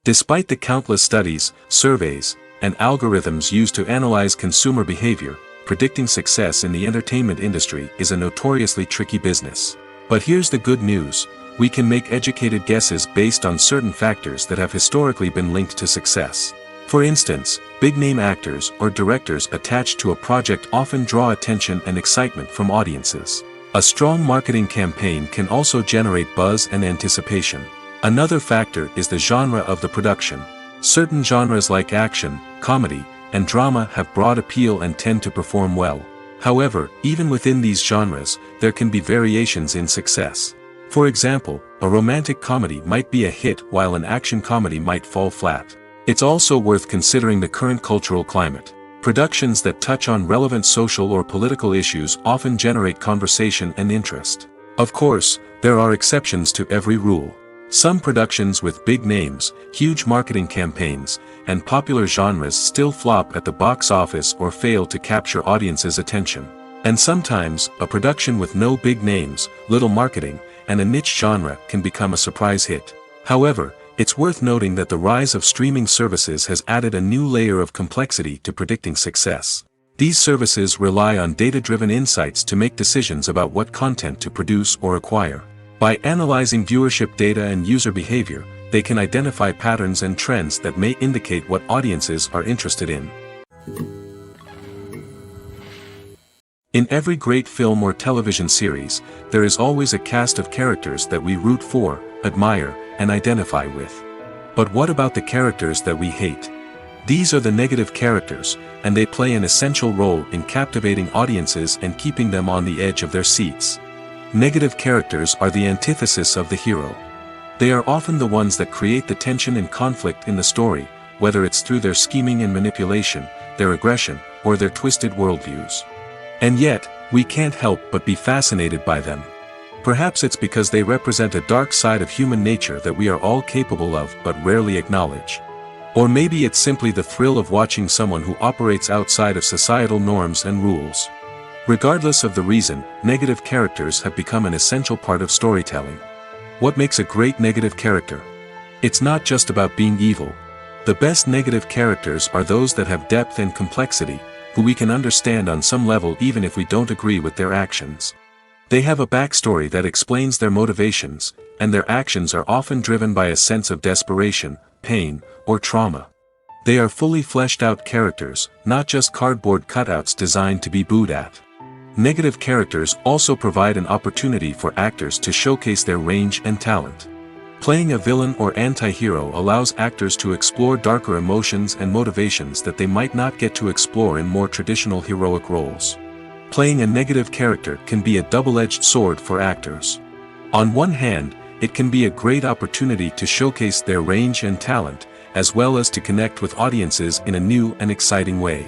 Despite the countless studies, surveys, and algorithms used to analyze consumer behavior, predicting success in the entertainment industry is a notoriously tricky business. But here's the good news: we can make educated guesses based on certain factors that have historically been linked to success. For instance, big-name actors or directors attached to a project often draw attention and excitement from audiences. A strong marketing campaign can also generate buzz and anticipation. Another factor is the genre of the production. Certain genres like action, comedy, and drama have broad appeal and tend to perform well. However, even within these genres, there can be variations in success. For example, a romantic comedy might be a hit while an action comedy might fall flat. It's also worth considering the current cultural climate. Productions that touch on relevant social or political issues often generate conversation and interest. Of course, there are exceptions to every rule. Some productions with big names, huge marketing campaigns, and popular genres still flop at the box office or fail to capture audiences' attention. And sometimes, a production with no big names, little marketing, and a niche genre can become a surprise hit. However, it's worth noting that the rise of streaming services has added a new layer of complexity to predicting success. These services rely on data-driven insights to make decisions about what content to produce or acquire. By analyzing viewership data and user behavior, they can identify patterns and trends that may indicate what audiences are interested in. In every great film or television series, there is always a cast of characters that we root for, admire, and identify with. But what about the characters that we hate? These are the negative characters, and they play an essential role in captivating audiences and keeping them on the edge of their seats. Negative characters are the antithesis of the hero. They are often the ones that create the tension and conflict in the story, whether it's through their scheming and manipulation, their aggression, or their twisted worldviews. And yet, we can't help but be fascinated by them. Perhaps it's because they represent a dark side of human nature that we are all capable of but rarely acknowledge. Or maybe it's simply the thrill of watching someone who operates outside of societal norms and rules. Regardless of the reason, negative characters have become an essential part of storytelling. What makes a great negative character? It's not just about being evil. The best negative characters are those that have depth and complexity, who we can understand on some level even if we don't agree with their actions. They have a backstory that explains their motivations, and their actions are often driven by a sense of desperation, pain, or trauma. They are fully fleshed out characters, not just cardboard cutouts designed to be booed at. Negative characters also provide an opportunity for actors to showcase their range and talent. Playing a villain or anti-hero allows actors to explore darker emotions and motivations that they might not get to explore in more traditional heroic roles. Playing a negative character can be a double-edged sword for actors. On one hand, it can be a great opportunity to showcase their range and talent, as well as to connect with audiences in a new and exciting way.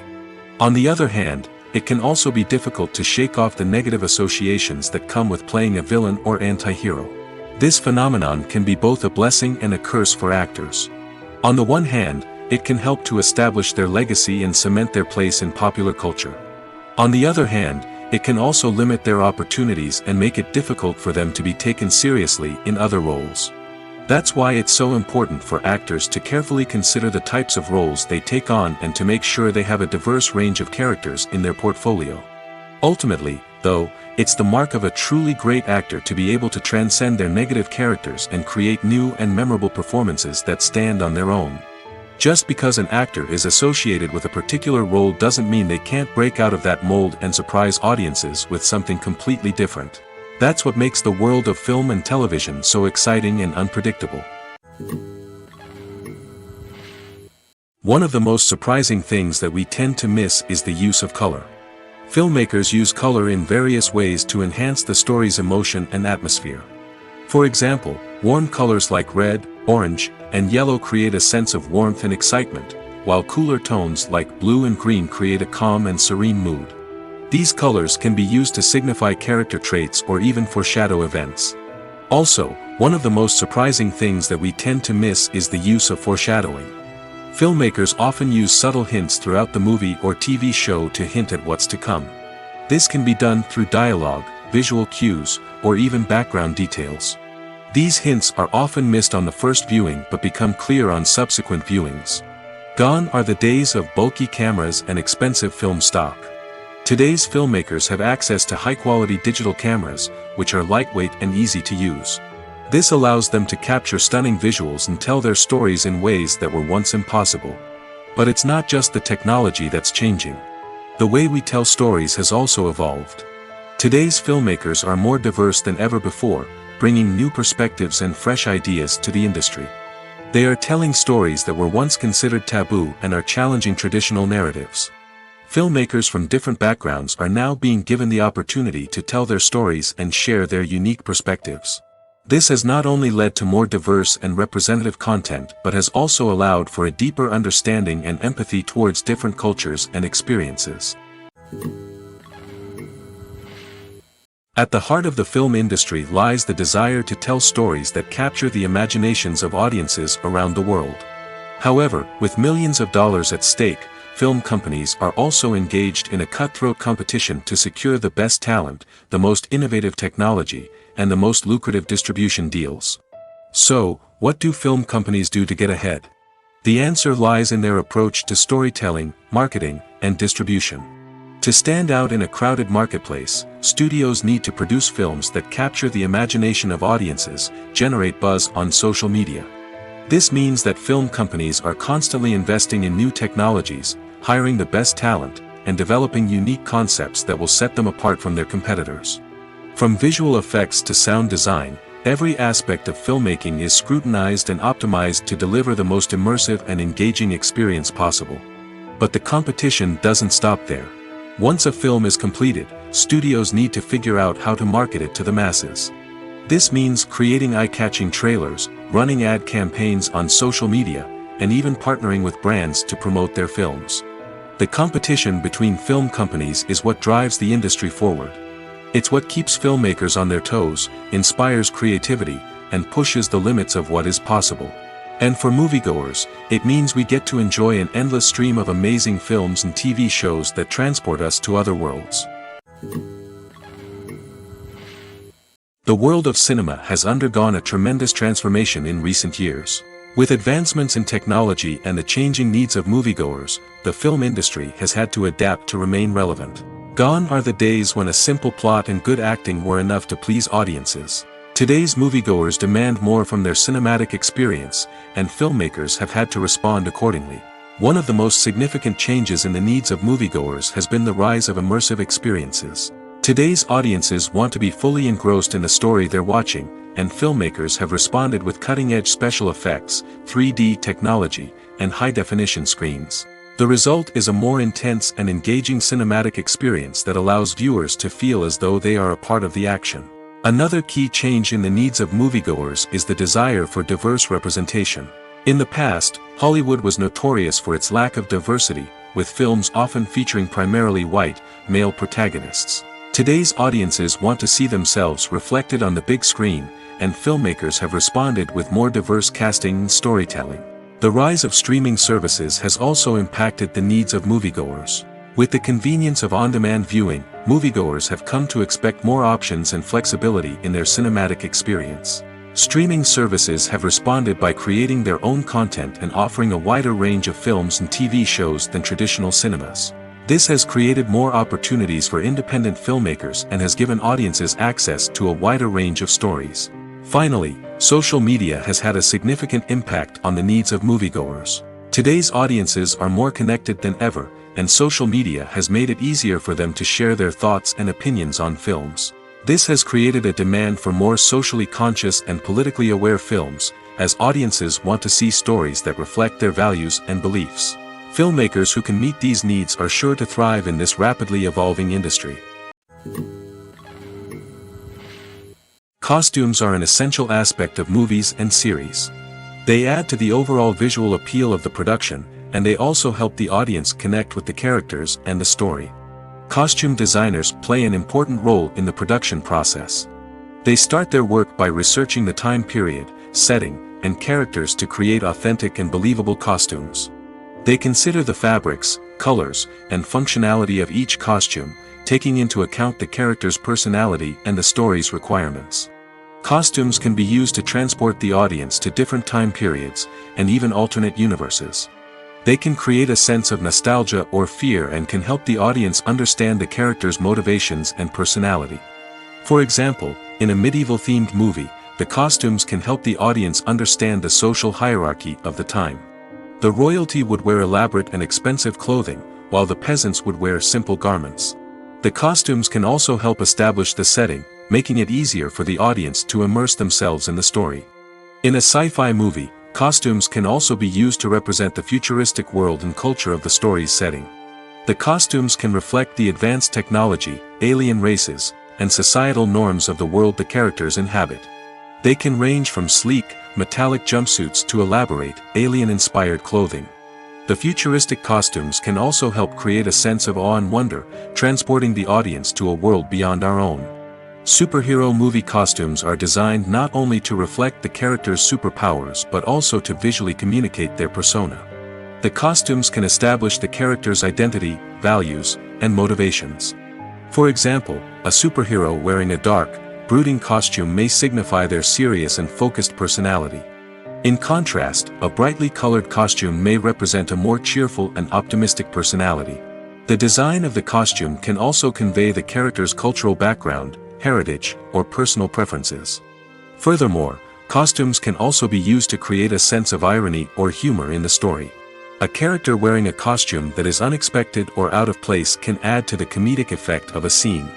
On the other hand, it can also be difficult to shake off the negative associations that come with playing a villain or anti-hero. This phenomenon can be both a blessing and a curse for actors. On the one hand, it can help to establish their legacy and cement their place in popular culture. On the other hand, it can also limit their opportunities and make it difficult for them to be taken seriously in other roles. That's why it's so important for actors to carefully consider the types of roles they take on and to make sure they have a diverse range of characters in their portfolio. Ultimately, though, it's the mark of a truly great actor to be able to transcend their negative characters and create new and memorable performances that stand on their own. Just because an actor is associated with a particular role doesn't mean they can't break out of that mold and surprise audiences with something completely different. That's what makes the world of film and television so exciting and unpredictable. One of the most surprising things that we tend to miss is the use of color. Filmmakers use color in various ways to enhance the story's emotion and atmosphere. For example, warm colors like red, orange, and yellow create a sense of warmth and excitement, while cooler tones like blue and green create a calm and serene mood. These colors can be used to signify character traits or even foreshadow events. Also, one of the most surprising things that we tend to miss is the use of foreshadowing. Filmmakers often use subtle hints throughout the movie or TV show to hint at what's to come. This can be done through dialogue, visual cues, or even background details. These hints are often missed on the first viewing but become clear on subsequent viewings. Gone are the days of bulky cameras and expensive film stock. Today's filmmakers have access to high-quality digital cameras, which are lightweight and easy to use. This allows them to capture stunning visuals and tell their stories in ways that were once impossible. But it's not just the technology that's changing. The way we tell stories has also evolved. Today's filmmakers are more diverse than ever before, bringing new perspectives and fresh ideas to the industry. They are telling stories that were once considered taboo and are challenging traditional narratives. Filmmakers from different backgrounds are now being given the opportunity to tell their stories and share their unique perspectives. This has not only led to more diverse and representative content but has also allowed for a deeper understanding and empathy towards different cultures and experiences. At the heart of the film industry lies the desire to tell stories that capture the imaginations of audiences around the world. However, with millions of dollars at stake, film companies are also engaged in a cutthroat competition to secure the best talent, the most innovative technology, and the most lucrative distribution deals. So, what do film companies do to get ahead? The answer lies in their approach to storytelling, marketing, and distribution. To stand out in a crowded marketplace, studios need to produce films that capture the imagination of audiences, generate buzz on social media. This means that film companies are constantly investing in new technologies, hiring the best talent, and developing unique concepts that will set them apart from their competitors. From visual effects to sound design, Every aspect of filmmaking is scrutinized and optimized to deliver the most immersive and engaging experience possible. But the competition doesn't stop there. Once a film is completed, studios need to figure out how to market it to the masses. This means creating eye-catching trailers, running ad campaigns on social media, and even partnering with brands to promote their films. The competition between film companies is what drives the industry forward. It's what keeps filmmakers on their toes, inspires creativity, and pushes the limits of what is possible. And for moviegoers, it means we get to enjoy an endless stream of amazing films and TV shows that transport us to other worlds. The world of cinema has undergone a tremendous transformation in recent years. With advancements in technology and the changing needs of moviegoers, the film industry has had to adapt to remain relevant. Gone are the days when a simple plot and good acting were enough to please audiences. Today's moviegoers demand more from their cinematic experience, and filmmakers have had to respond accordingly. One of the most significant changes in the needs of moviegoers has been the rise of immersive experiences. Today's audiences want to be fully engrossed in the story they're watching, and filmmakers have responded with cutting-edge special effects, 3D technology, and high-definition screens. The result is a more intense and engaging cinematic experience that allows viewers to feel as though they are a part of the action. Another key change in the needs of moviegoers is the desire for diverse representation. In the past, Hollywood was notorious for its lack of diversity, with films often featuring primarily white, male protagonists. Today's audiences want to see themselves reflected on the big screen, and filmmakers have responded with more diverse casting and storytelling. The rise of streaming services has also impacted the needs of moviegoers. With the convenience of on-demand viewing, moviegoers have come to expect more options and flexibility in their cinematic experience. Streaming services have responded by creating their own content and offering a wider range of films and TV shows than traditional cinemas. This has created more opportunities for independent filmmakers and has given audiences access to a wider range of stories. Finally, social media has had a significant impact on the needs of moviegoers. Today's audiences are more connected than ever, and social media has made it easier for them to share their thoughts and opinions on films. This has created a demand for more socially conscious and politically aware films, as audiences want to see stories that reflect their values and beliefs. Filmmakers who can meet these needs are sure to thrive in this rapidly evolving industry. Costumes are an essential aspect of movies and series. They add to the overall visual appeal of the production, and they also help the audience connect with the characters and the story. Costume designers play an important role in the production process. They start their work by researching the time period, setting, and characters to create authentic and believable costumes. They consider the fabrics, colors, and functionality of each costume, taking into account the character's personality and the story's requirements. Costumes can be used to transport the audience to different time periods, and even alternate universes. They can create a sense of nostalgia or fear and can help the audience understand the character's motivations and personality. For example, in a medieval-themed movie, the costumes can help the audience understand the social hierarchy of the time. The royalty would wear elaborate and expensive clothing, while the peasants would wear simple garments. The costumes can also help establish the setting, making it easier for the audience to immerse themselves in the story. In a sci-fi movie, costumes can also be used to represent the futuristic world and culture of the story's setting. The costumes can reflect the advanced technology, alien races, and societal norms of the world the characters inhabit. They can range from sleek, metallic jumpsuits to elaborate, alien-inspired clothing. The futuristic costumes can also help create a sense of awe and wonder, transporting the audience to a world beyond our own. Superhero movie costumes are designed not only to reflect the character's superpowers but also to visually communicate their persona. The costumes can establish the character's identity, values, and motivations. For example, a superhero wearing a dark, brooding costume may signify their serious and focused personality. In contrast, a brightly colored costume may represent a more cheerful and optimistic personality. The design of the costume can also convey the character's cultural background, heritage, or personal preferences. Furthermore, costumes can also be used to create a sense of irony or humor in the story. A character wearing a costume that is unexpected or out of place can add to the comedic effect of a scene.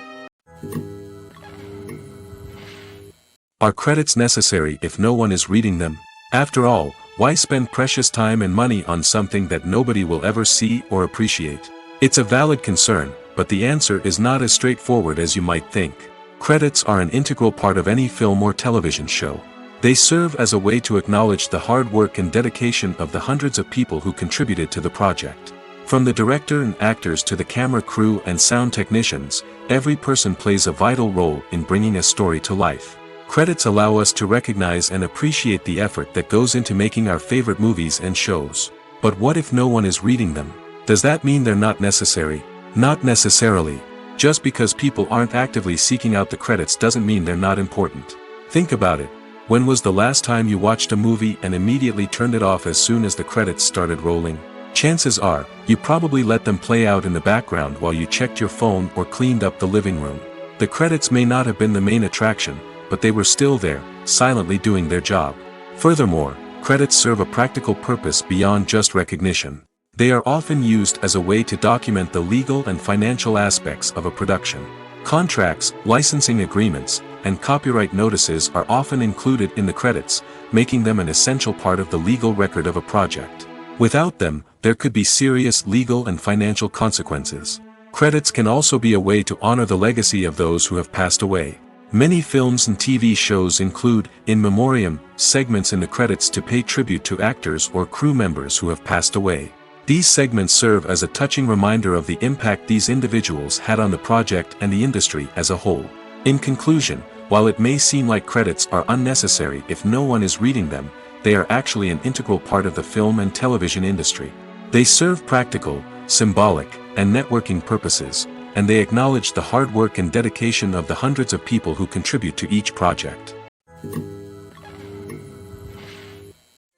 Are credits necessary if no one is reading them? After all, why spend precious time and money on something that nobody will ever see or appreciate? It's a valid concern, but the answer is not as straightforward as you might think. Credits are an integral part of any film or television show. They serve as a way to acknowledge the hard work and dedication of the hundreds of people who contributed to the project. From the director and actors to the camera crew and sound technicians, every person plays a vital role in bringing a story to life. Credits allow us to recognize and appreciate the effort that goes into making our favorite movies and shows. But what if no one is reading them? Does that mean they're not necessary? Not necessarily. Just because people aren't actively seeking out the credits doesn't mean they're not important. Think about it. When was the last time you watched a movie and immediately turned it off as soon as the credits started rolling? Chances are, you probably let them play out in the background while you checked your phone or cleaned up the living room. The credits may not have been the main attraction, but they were still there, silently doing their job. Furthermore, credits serve a practical purpose beyond just recognition. They are often used as a way to document the legal and financial aspects of a production. Contracts, licensing agreements, and copyright notices are often included in the credits, making them an essential part of the legal record of a project. Without them, there could be serious legal and financial consequences. Credits can also be a way to honor the legacy of those who have passed away. Many films and TV shows include, in memoriam, segments in the credits to pay tribute to actors or crew members who have passed away. These segments serve as a touching reminder of the impact these individuals had on the project and the industry as a whole. In conclusion, while it may seem like credits are unnecessary if no one is reading them, they are actually an integral part of the film and television industry. They serve practical, symbolic, and networking purposes, and they acknowledge the hard work and dedication of the hundreds of people who contribute to each project.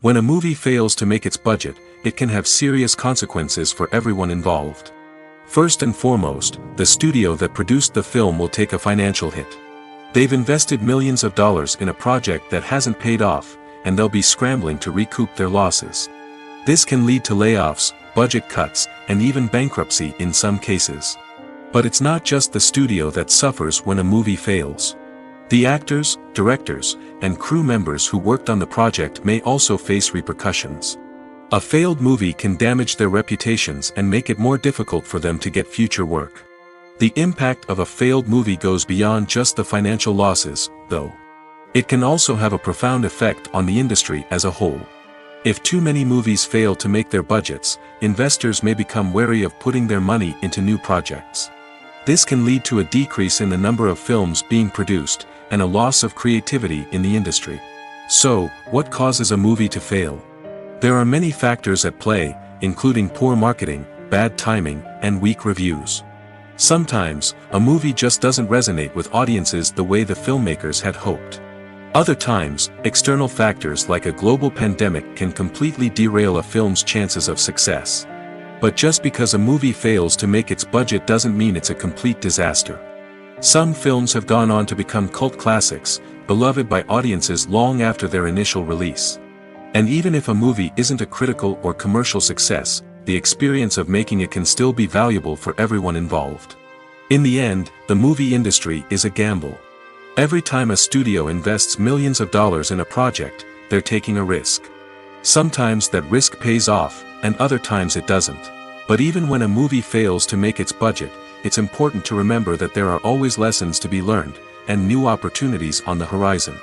When a movie fails to make its budget, it can have serious consequences for everyone involved. First and foremost, the studio that produced the film will take a financial hit. They've invested millions of dollars in a project that hasn't paid off, and they'll be scrambling to recoup their losses. This can lead to layoffs, budget cuts, and even bankruptcy in some cases. But it's not just the studio that suffers when a movie fails. The actors, directors, and crew members who worked on the project may also face repercussions. A failed movie can damage their reputations and make it more difficult for them to get future work. The impact of a failed movie goes beyond just the financial losses, though. It can also have a profound effect on the industry as a whole. If too many movies fail to make their budgets, investors may become wary of putting their money into new projects. This can lead to a decrease in the number of films being produced, and a loss of creativity in the industry. So, what causes a movie to fail? There are many factors at play, including poor marketing, bad timing, and weak reviews. Sometimes, a movie just doesn't resonate with audiences the way the filmmakers had hoped. Other times, external factors like a global pandemic can completely derail a film's chances of success. But just because a movie fails to make its budget doesn't mean it's a complete disaster. Some films have gone on to become cult classics, beloved by audiences long after their initial release. And even if a movie isn't a critical or commercial success, the experience of making it can still be valuable for everyone involved. In the end, the movie industry is a gamble. Every time a studio invests millions of dollars in a project, they're taking a risk. Sometimes that risk pays off, and other times it doesn't. But even when a movie fails to make its budget, it's important to remember that there are always lessons to be learned, and new opportunities on the horizon.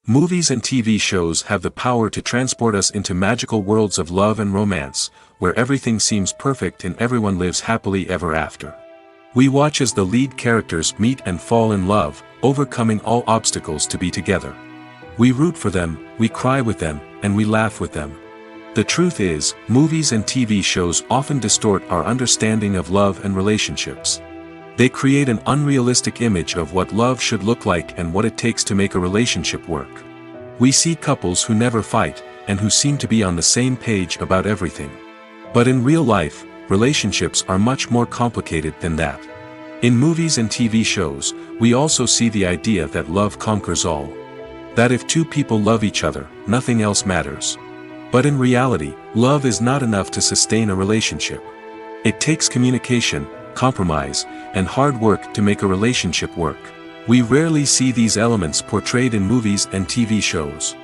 Movies and TV shows have the power to transport us into magical worlds of love and romance, where everything seems perfect and everyone lives happily ever after. We watch as the lead characters meet and fall in love, overcoming all obstacles to be together. We root for them, we cry with them, and we laugh with them. The truth is, movies and TV shows often distort our understanding of love and relationships. They create an unrealistic image of what love should look like and what it takes to make a relationship work. We see couples who never fight, and who seem to be on the same page about everything. But in real life, relationships are much more complicated than that. In movies and TV shows, we also see the idea that love conquers all. That if two people love each other, nothing else matters. But in reality, love is not enough to sustain a relationship. It takes communication, compromise, and hard work to make a relationship work. We rarely see these elements portrayed in movies and TV shows.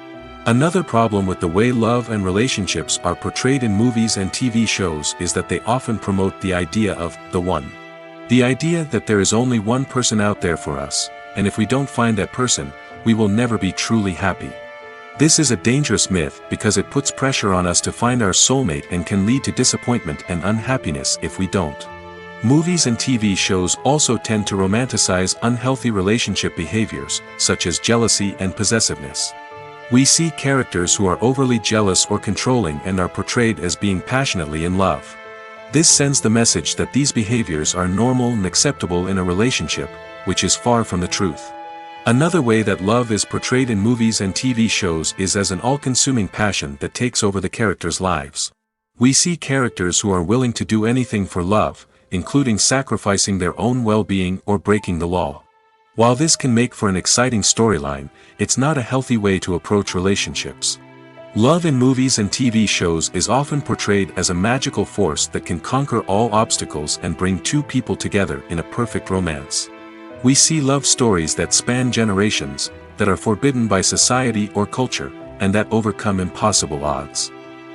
Another problem with the way love and relationships are portrayed in movies and TV shows is that they often promote the idea of the one. The idea that there is only one person out there for us, and if we don't find that person, we will never be truly happy. This is a dangerous myth because it puts pressure on us to find our soulmate and can lead to disappointment and unhappiness if we don't. Movies and TV shows also tend to romanticize unhealthy relationship behaviors, such as jealousy and possessiveness. We see characters who are overly jealous or controlling and are portrayed as being passionately in love. This sends the message that these behaviors are normal and acceptable in a relationship, which is far from the truth. Another way that love is portrayed in movies and TV shows is as an all-consuming passion that takes over the characters' lives. We see characters who are willing to do anything for love, including sacrificing their own well-being or breaking the law. While this can make for an exciting storyline, it's not a healthy way to approach relationships. Love in movies and TV shows is often portrayed as a magical force that can conquer all obstacles and bring two people together in a perfect romance. We see love stories that span generations, that are forbidden by society or culture, and that overcome impossible odds.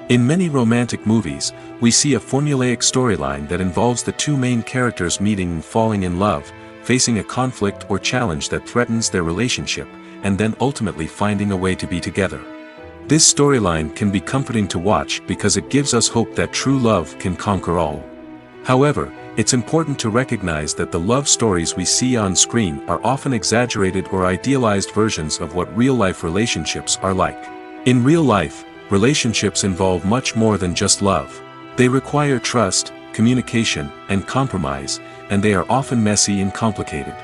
In many romantic movies, we see a formulaic storyline that involves the two main characters meeting and falling in love, facing a conflict or challenge that threatens their relationship, and then ultimately finding a way to be together. This storyline can be comforting to watch because it gives us hope that true love can conquer all. However, it's important to recognize that the love stories we see on screen are often exaggerated or idealized versions of what real-life relationships are like. In real life, relationships involve much more than just love. They require trust, communication, and compromise, and they are often messy and complicated.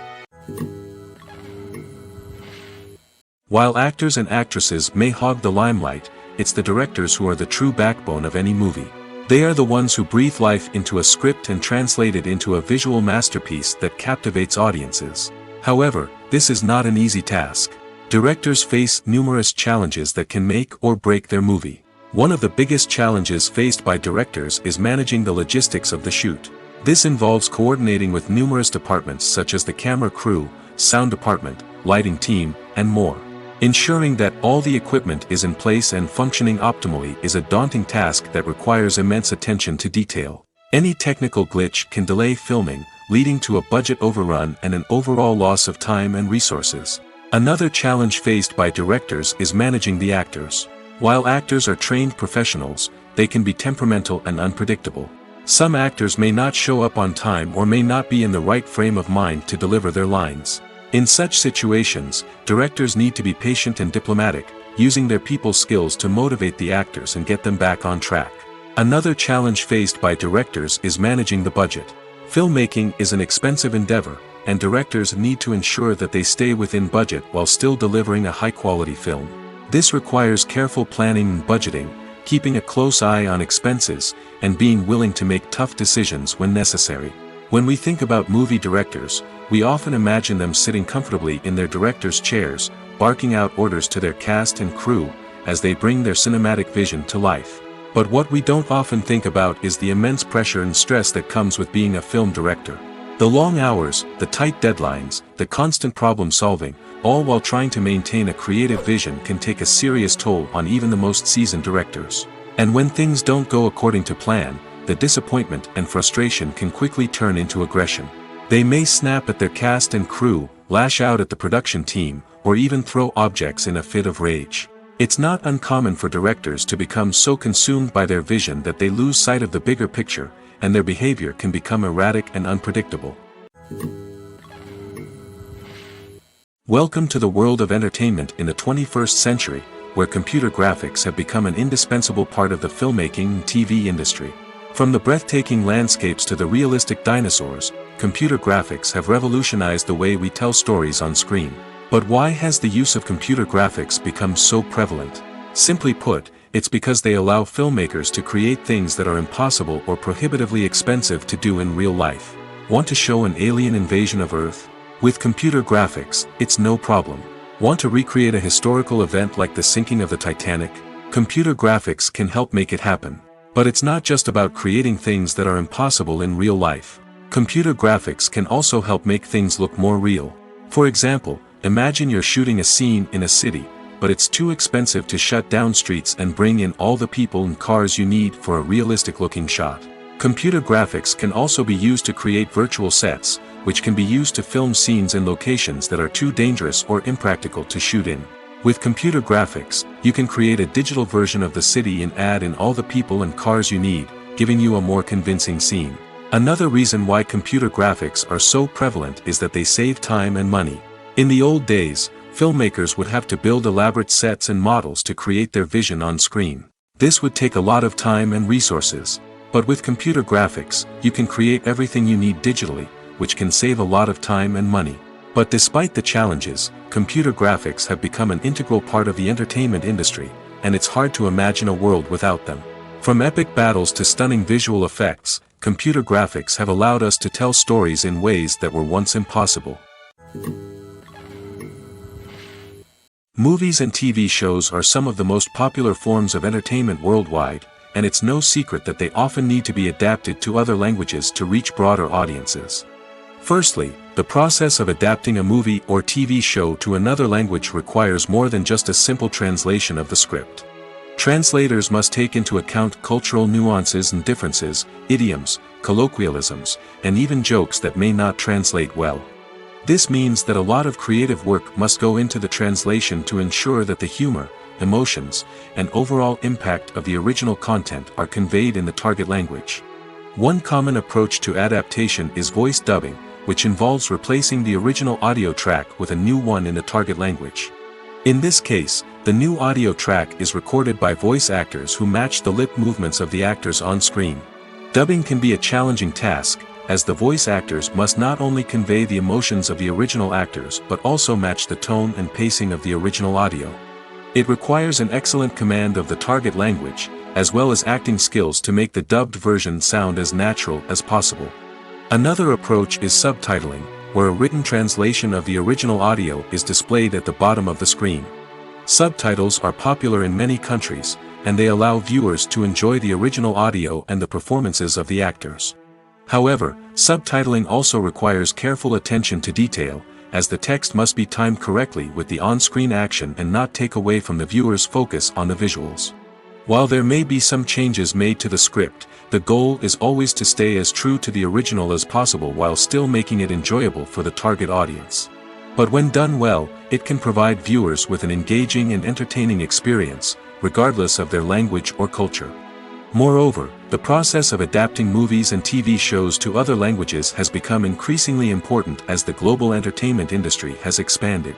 While actors and actresses may hog the limelight, it's the directors who are the true backbone of any movie. They are the ones who breathe life into a script and translate it into a visual masterpiece that captivates audiences. However, this is not an easy task. Directors face numerous challenges that can make or break their movie. One of the biggest challenges faced by directors is managing the logistics of the shoot. This involves coordinating with numerous departments such as the camera crew, sound department, lighting team, and more. Ensuring that all the equipment is in place and functioning optimally is a daunting task that requires immense attention to detail. Any technical glitch can delay filming, leading to a budget overrun and an overall loss of time and resources. Another challenge faced by directors is managing the actors. While actors are trained professionals, they can be temperamental and unpredictable. Some actors may not show up on time or may not be in the right frame of mind to deliver their lines. In such situations, directors need to be patient and diplomatic, using their people skills to motivate the actors and get them back on track. Another challenge faced by directors is managing the budget. Filmmaking is an expensive endeavor, and directors need to ensure that they stay within budget while still delivering a high-quality film. This requires careful planning and budgeting, keeping a close eye on expenses, and being willing to make tough decisions when necessary. When we think about movie directors, we often imagine them sitting comfortably in their director's chairs, barking out orders to their cast and crew, as they bring their cinematic vision to life. But what we don't often think about is the immense pressure and stress that comes with being a film director. The long hours, the tight deadlines, the constant problem solving, all while trying to maintain a creative vision can take a serious toll on even the most seasoned directors. And when things don't go according to plan, the disappointment and frustration can quickly turn into aggression. They may snap at their cast and crew, lash out at the production team, or even throw objects in a fit of rage. It's not uncommon for directors to become so consumed by their vision that they lose sight of the bigger picture, and their behavior can become erratic and unpredictable. Welcome to the world of entertainment in the 21st century, where computer graphics have become an indispensable part of the filmmaking and TV industry. From the breathtaking landscapes to the realistic dinosaurs, computer graphics have revolutionized the way we tell stories on screen. But why has the use of computer graphics become so prevalent? Simply put, it's because they allow filmmakers to create things that are impossible or prohibitively expensive to do in real life. Want to show an alien invasion of Earth? With computer graphics, it's no problem. Want to recreate a historical event like the sinking of the Titanic? Computer graphics can help make it happen. But it's not just about creating things that are impossible in real life. Computer graphics can also help make things look more real. For example, imagine you're shooting a scene in a city, but it's too expensive to shut down streets and bring in all the people and cars you need for a realistic-looking shot. Computer graphics can also be used to create virtual sets, which can be used to film scenes in locations that are too dangerous or impractical to shoot in. With computer graphics, you can create a digital version of the city and add in all the people and cars you need, giving you a more convincing scene. Another reason why computer graphics are so prevalent is that they save time and money. In the old days, filmmakers would have to build elaborate sets and models to create their vision on screen. This would take a lot of time and resources. But with computer graphics, you can create everything you need digitally, which can save a lot of time and money. But despite the challenges, computer graphics have become an integral part of the entertainment industry, and it's hard to imagine a world without them. From epic battles to stunning visual effects, computer graphics have allowed us to tell stories in ways that were once impossible. Movies and TV shows are some of the most popular forms of entertainment worldwide, and it's no secret that they often need to be adapted to other languages to reach broader audiences. Firstly, the process of adapting a movie or TV show to another language requires more than just a simple translation of the script. Translators must take into account cultural nuances and differences, idioms, colloquialisms, and even jokes that may not translate well. This means that a lot of creative work must go into the translation to ensure that the humor, emotions, and overall impact of the original content are conveyed in the target language. One common approach to adaptation is voice dubbing, which involves replacing the original audio track with a new one in the target language. In this case, the new audio track is recorded by voice actors who match the lip movements of the actors on screen. Dubbing can be a challenging task, as the voice actors must not only convey the emotions of the original actors but also match the tone and pacing of the original audio. It requires an excellent command of the target language, as well as acting skills to make the dubbed version sound as natural as possible. Another approach is subtitling, where a written translation of the original audio is displayed at the bottom of the screen. Subtitles are popular in many countries, and they allow viewers to enjoy the original audio and the performances of the actors. However, subtitling also requires careful attention to detail, as the text must be timed correctly with the on-screen action and not take away from the viewer's focus on the visuals. While there may be some changes made to the script, the goal is always to stay as true to the original as possible while still making it enjoyable for the target audience. But when done well, it can provide viewers with an engaging and entertaining experience, regardless of their language or culture. Moreover, the process of adapting movies and TV shows to other languages has become increasingly important as the global entertainment industry has expanded.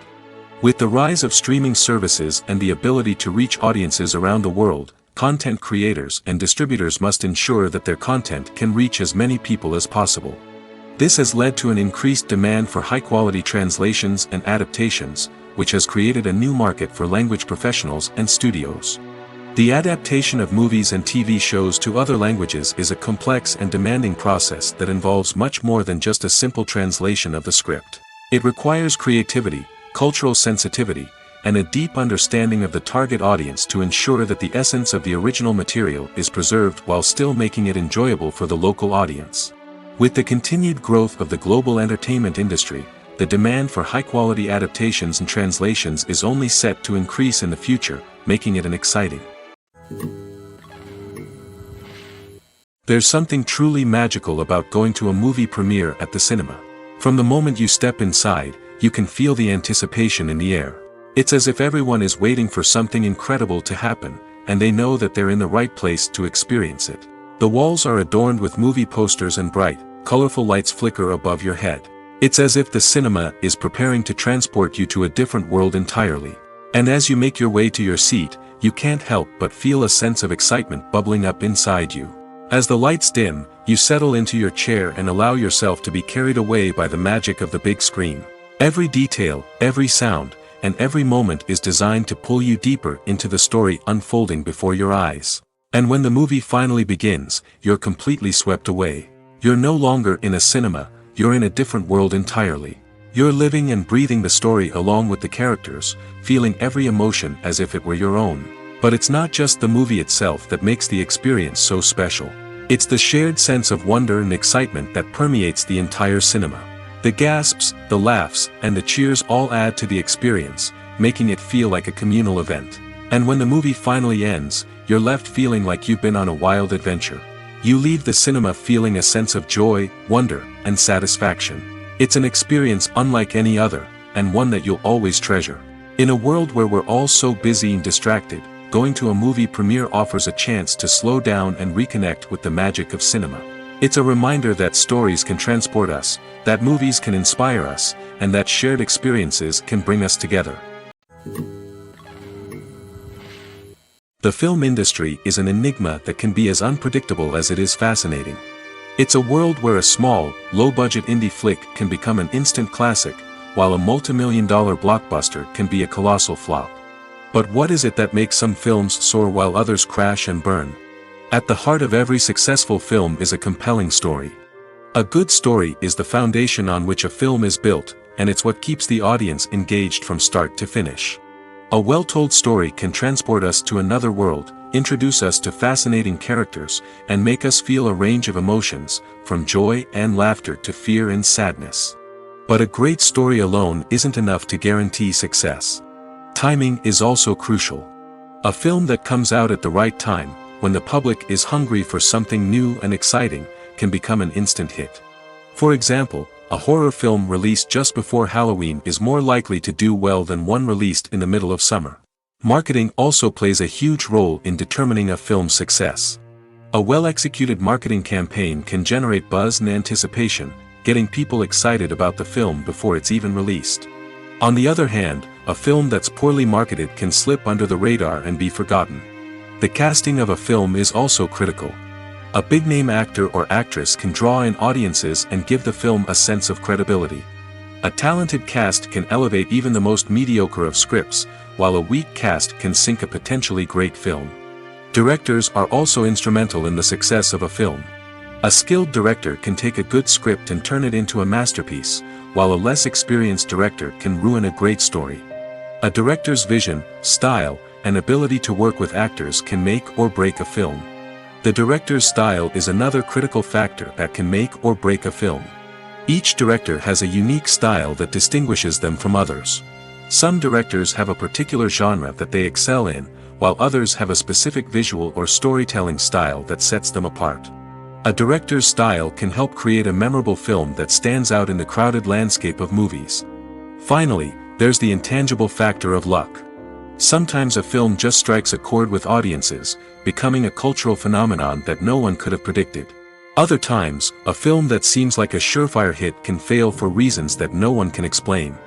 With the rise of streaming services and the ability to reach audiences around the world, content creators and distributors must ensure that their content can reach as many people as possible. This has led to an increased demand for high-quality translations and adaptations, which has created a new market for language professionals and studios. The adaptation of movies and TV shows to other languages is a complex and demanding process that involves much more than just a simple translation of the script. It requires creativity, cultural sensitivity, and a deep understanding of the target audience to ensure that the essence of the original material is preserved while still making it enjoyable for the local audience. With the continued growth of the global entertainment industry, the demand for high-quality adaptations and translations is only set to increase in the future, making it an exciting. There's something truly magical about going to a movie premiere at the cinema. From the moment you step inside, you can feel the anticipation in the air. It's as if everyone is waiting for something incredible to happen, and they know that they're in the right place to experience it. The walls are adorned with movie posters and bright, colorful lights flicker above your head. It's as if the cinema is preparing to transport you to a different world entirely. And as you make your way to your seat, you can't help but feel a sense of excitement bubbling up inside you. As the lights dim, you settle into your chair and allow yourself to be carried away by the magic of the big screen. Every detail, every sound, and every moment is designed to pull you deeper into the story unfolding before your eyes. And when the movie finally begins, you're completely swept away. You're no longer in a cinema, you're in a different world entirely. You're living and breathing the story along with the characters, feeling every emotion as if it were your own. But it's not just the movie itself that makes the experience so special. It's the shared sense of wonder and excitement that permeates the entire cinema. The gasps, the laughs, and the cheers all add to the experience, making it feel like a communal event. And when the movie finally ends, you're left feeling like you've been on a wild adventure. You leave the cinema feeling a sense of joy, wonder, and satisfaction. It's an experience unlike any other, and one that you'll always treasure. In a world where we're all so busy and distracted, going to a movie premiere offers a chance to slow down and reconnect with the magic of cinema. It's a reminder that stories can transport us, that movies can inspire us, and that shared experiences can bring us together. The film industry is an enigma that can be as unpredictable as it is fascinating. It's a world where a small, low-budget indie flick can become an instant classic, while a multi-million-dollar blockbuster can be a colossal flop. But what is it that makes some films soar while others crash and burn? At the heart of every successful film is a compelling story. A good story is the foundation on which a film is built, and it's what keeps the audience engaged from start to finish. A well-told story can transport us to another world, introduce us to fascinating characters, and make us feel a range of emotions, from joy and laughter to fear and sadness. But a great story alone isn't enough to guarantee success. Timing is also crucial. A film that comes out at the right time, when the public is hungry for something new and exciting, can become an instant hit. For example, a horror film released just before Halloween is more likely to do well than one released in the middle of summer. Marketing also plays a huge role in determining a film's success. A well-executed marketing campaign can generate buzz and anticipation, getting people excited about the film before it's even released. On the other hand, a film that's poorly marketed can slip under the radar and be forgotten. The casting of a film is also critical. A big-name actor or actress can draw in audiences and give the film a sense of credibility. A talented cast can elevate even the most mediocre of scripts, while a weak cast can sink a potentially great film. Directors are also instrumental in the success of a film. A skilled director can take a good script and turn it into a masterpiece, while a less experienced director can ruin a great story. A director's vision, style, and ability to work with actors can make or break a film. The director's style is another critical factor that can make or break a film. Each director has a unique style that distinguishes them from others. Some directors have a particular genre that they excel in, while others have a specific visual or storytelling style that sets them apart. A director's style can help create a memorable film that stands out in the crowded landscape of movies. Finally, there's the intangible factor of luck. Sometimes a film just strikes a chord with audiences, becoming a cultural phenomenon that no one could have predicted. Other times, a film that seems like a surefire hit can fail for reasons that no one can explain.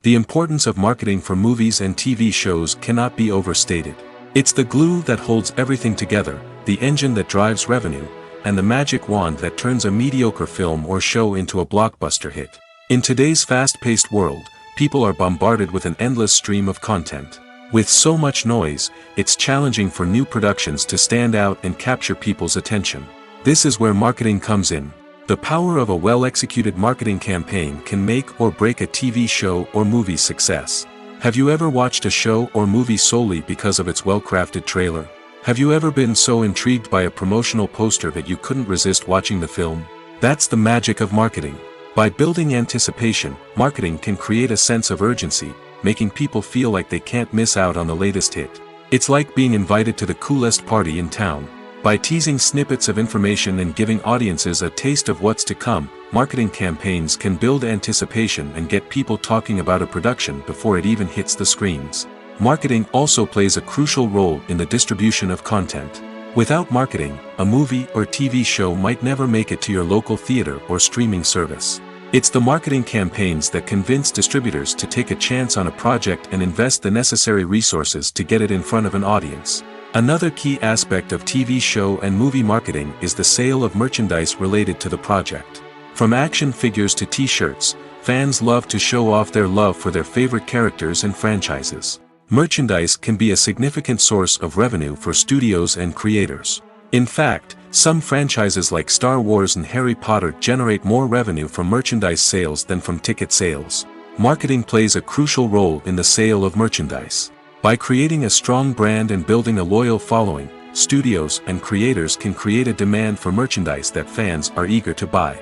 The importance of marketing for movies and TV shows cannot be overstated. It's the glue that holds everything together, the engine that drives revenue, and the magic wand that turns a mediocre film or show into a blockbuster hit. In today's fast-paced world, people are bombarded with an endless stream of content. With so much noise, it's challenging for new productions to stand out and capture people's attention. This is where marketing comes in. The power of a well-executed marketing campaign can make or break a TV show or movie's success. Have you ever watched a show or movie solely because of its well-crafted trailer? Have you ever been so intrigued by a promotional poster that you couldn't resist watching the film? That's the magic of marketing. By building anticipation, marketing can create a sense of urgency, making people feel like they can't miss out on the latest hit. It's like being invited to the coolest party in town. By teasing snippets of information and giving audiences a taste of what's to come, marketing campaigns can build anticipation and get people talking about a production before it even hits the screens. Marketing also plays a crucial role in the distribution of content. Without marketing, a movie or TV show might never make it to your local theater or streaming service. It's the marketing campaigns that convince distributors to take a chance on a project and invest the necessary resources to get it in front of an audience. Another key aspect of TV show and movie marketing is the sale of merchandise related to the project. From action figures to t-shirts, fans love to show off their love for their favorite characters and franchises. Merchandise can be a significant source of revenue for studios and creators. In fact, some franchises like Star Wars and Harry Potter generate more revenue from merchandise sales than from ticket sales. Marketing plays a crucial role in the sale of merchandise. By creating a strong brand and building a loyal following, studios and creators can create a demand for merchandise that fans are eager to buy.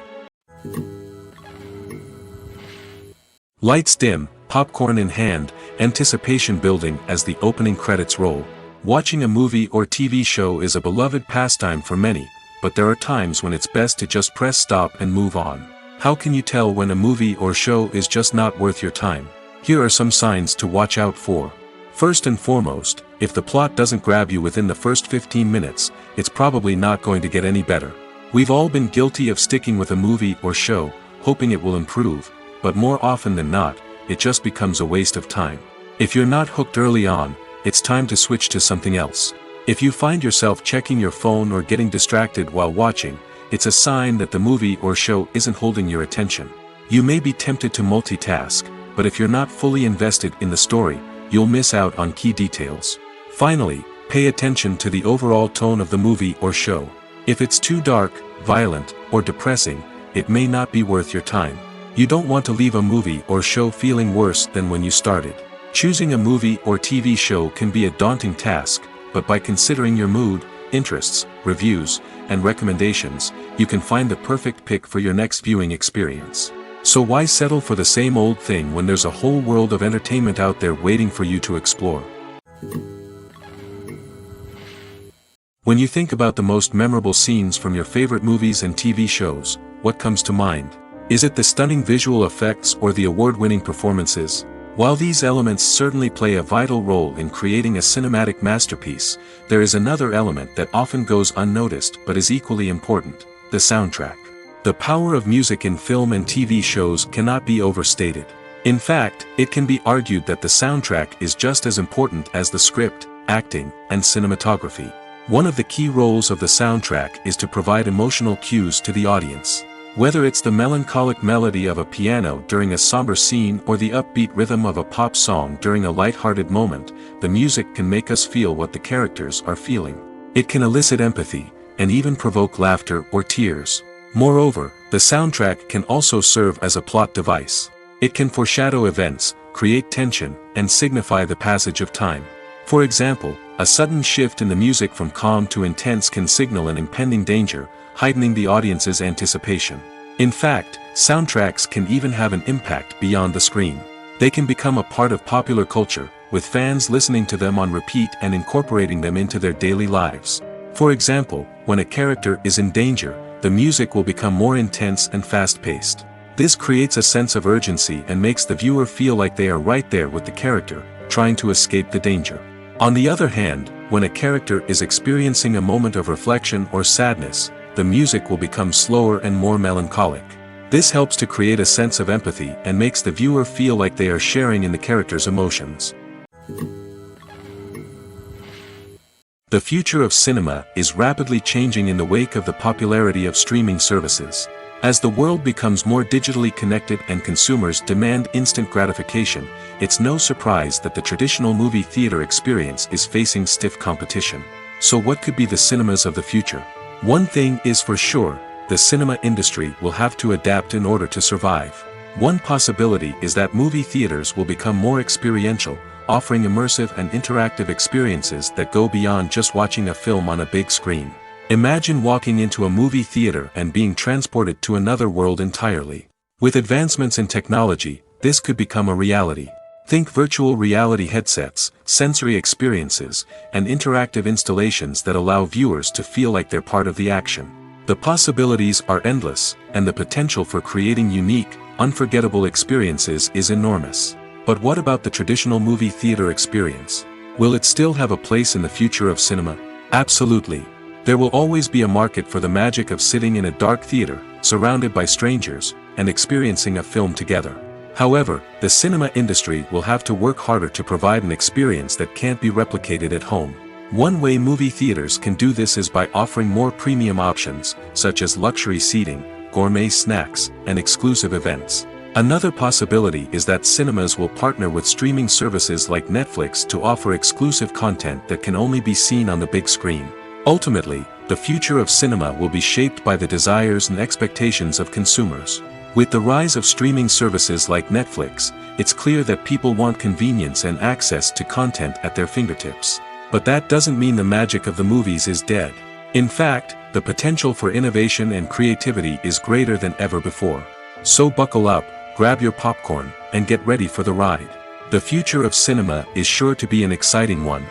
Lights dim, popcorn in hand, anticipation building as the opening credits roll. Watching a movie or TV show is a beloved pastime for many, but there are times when it's best to just press stop and move on. How can you tell when a movie or show is just not worth your time? Here are some signs to watch out for. First and foremost, if the plot doesn't grab you within the first 15 minutes, it's probably not going to get any better. We've all been guilty of sticking with a movie or show, hoping it will improve, but more often than not, it just becomes a waste of time. If you're not hooked early on, it's time to switch to something else. If you find yourself checking your phone or getting distracted while watching, it's a sign that the movie or show isn't holding your attention. You may be tempted to multitask, but if you're not fully invested in the story, you'll miss out on key details. Finally, pay attention to the overall tone of the movie or show. If it's too dark, violent, or depressing, it may not be worth your time. You don't want to leave a movie or show feeling worse than when you started. Choosing a movie or TV show can be a daunting task, but by considering your mood, interests, reviews, and recommendations, you can find the perfect pick for your next viewing experience. So why settle for the same old thing when there's a whole world of entertainment out there waiting for you to explore? When you think about the most memorable scenes from your favorite movies and TV shows, what comes to mind? Is it the stunning visual effects or the award-winning performances? While these elements certainly play a vital role in creating a cinematic masterpiece, there is another element that often goes unnoticed but is equally important: the soundtrack. The power of music in film and TV shows cannot be overstated. In fact, it can be argued that the soundtrack is just as important as the script, acting, and cinematography. One of the key roles of the soundtrack is to provide emotional cues to the audience. Whether it's the melancholic melody of a piano during a somber scene or the upbeat rhythm of a pop song during a light-hearted moment, the music can make us feel what the characters are feeling. It can elicit empathy, and even provoke laughter or tears. Moreover, the soundtrack can also serve as a plot device. It can foreshadow events, create tension, and signify the passage of time. For example, a sudden shift in the music from calm to intense can signal an impending danger, heightening the audience's anticipation. In fact, soundtracks can even have an impact beyond the screen. They can become a part of popular culture, with fans listening to them on repeat and incorporating them into their daily lives. For example, when a character is in danger, the music will become more intense and fast-paced. This creates a sense of urgency and makes the viewer feel like they are right there with the character, trying to escape the danger. On the other hand, when a character is experiencing a moment of reflection or sadness, the music will become slower and more melancholic. This helps to create a sense of empathy and makes the viewer feel like they are sharing in the character's emotions. The future of cinema is rapidly changing in the wake of the popularity of streaming services. As the world becomes more digitally connected and consumers demand instant gratification, it's no surprise that the traditional movie theater experience is facing stiff competition. So what could be the cinemas of the future? One thing is for sure, the cinema industry will have to adapt in order to survive. One possibility is that movie theaters will become more experiential, offering immersive and interactive experiences that go beyond just watching a film on a big screen. Imagine walking into a movie theater and being transported to another world entirely. With advancements in technology, this could become a reality. Think virtual reality headsets, sensory experiences, and interactive installations that allow viewers to feel like they're part of the action. The possibilities are endless, and the potential for creating unique, unforgettable experiences is enormous. But what about the traditional movie theater experience? Will it still have a place in the future of cinema? Absolutely. There will always be a market for the magic of sitting in a dark theater, surrounded by strangers, and experiencing a film together. However, the cinema industry will have to work harder to provide an experience that can't be replicated at home. One way movie theaters can do this is by offering more premium options, such as luxury seating, gourmet snacks, and exclusive events. Another possibility is that cinemas will partner with streaming services like Netflix to offer exclusive content that can only be seen on the big screen. Ultimately, the future of cinema will be shaped by the desires and expectations of consumers. With the rise of streaming services like Netflix, it's clear that people want convenience and access to content at their fingertips. But that doesn't mean the magic of the movies is dead. In fact, the potential for innovation and creativity is greater than ever before. So buckle up, grab your popcorn, and get ready for the ride. The future of cinema is sure to be an exciting one.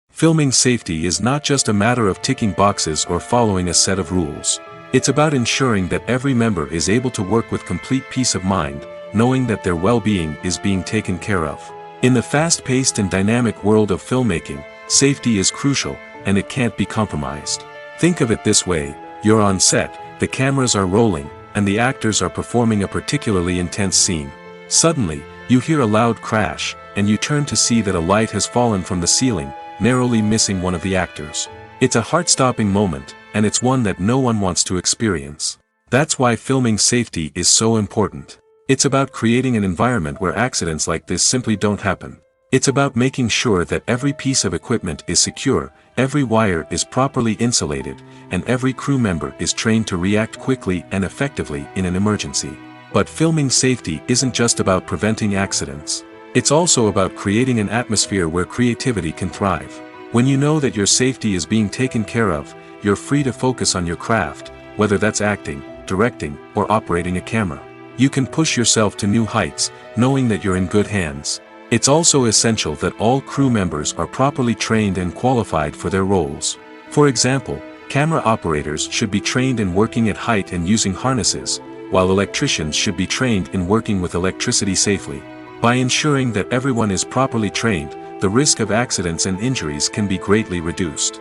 Filming safety is not just a matter of ticking boxes or following a set of rules. It's about ensuring that every member is able to work with complete peace of mind, knowing that their well-being is being taken care of. In the fast-paced and dynamic world of filmmaking, safety is crucial, and it can't be compromised. Think of it this way: you're on set, the cameras are rolling, and the actors are performing a particularly intense scene. Suddenly, you hear a loud crash, and you turn to see that a light has fallen from the ceiling, narrowly missing one of the actors. It's a heart-stopping moment, and it's one that no one wants to experience. That's why filming safety is so important. It's about creating an environment where accidents like this simply don't happen. It's about making sure that every piece of equipment is secure, every wire is properly insulated, and every crew member is trained to react quickly and effectively in an emergency. But filming safety isn't just about preventing accidents. It's also about creating an atmosphere where creativity can thrive. When you know that your safety is being taken care of, you're free to focus on your craft, whether that's acting, directing, or operating a camera. You can push yourself to new heights, knowing that you're in good hands. It's also essential that all crew members are properly trained and qualified for their roles. For example, camera operators should be trained in working at height and using harnesses, while electricians should be trained in working with electricity safely. By ensuring that everyone is properly trained, the risk of accidents and injuries can be greatly reduced.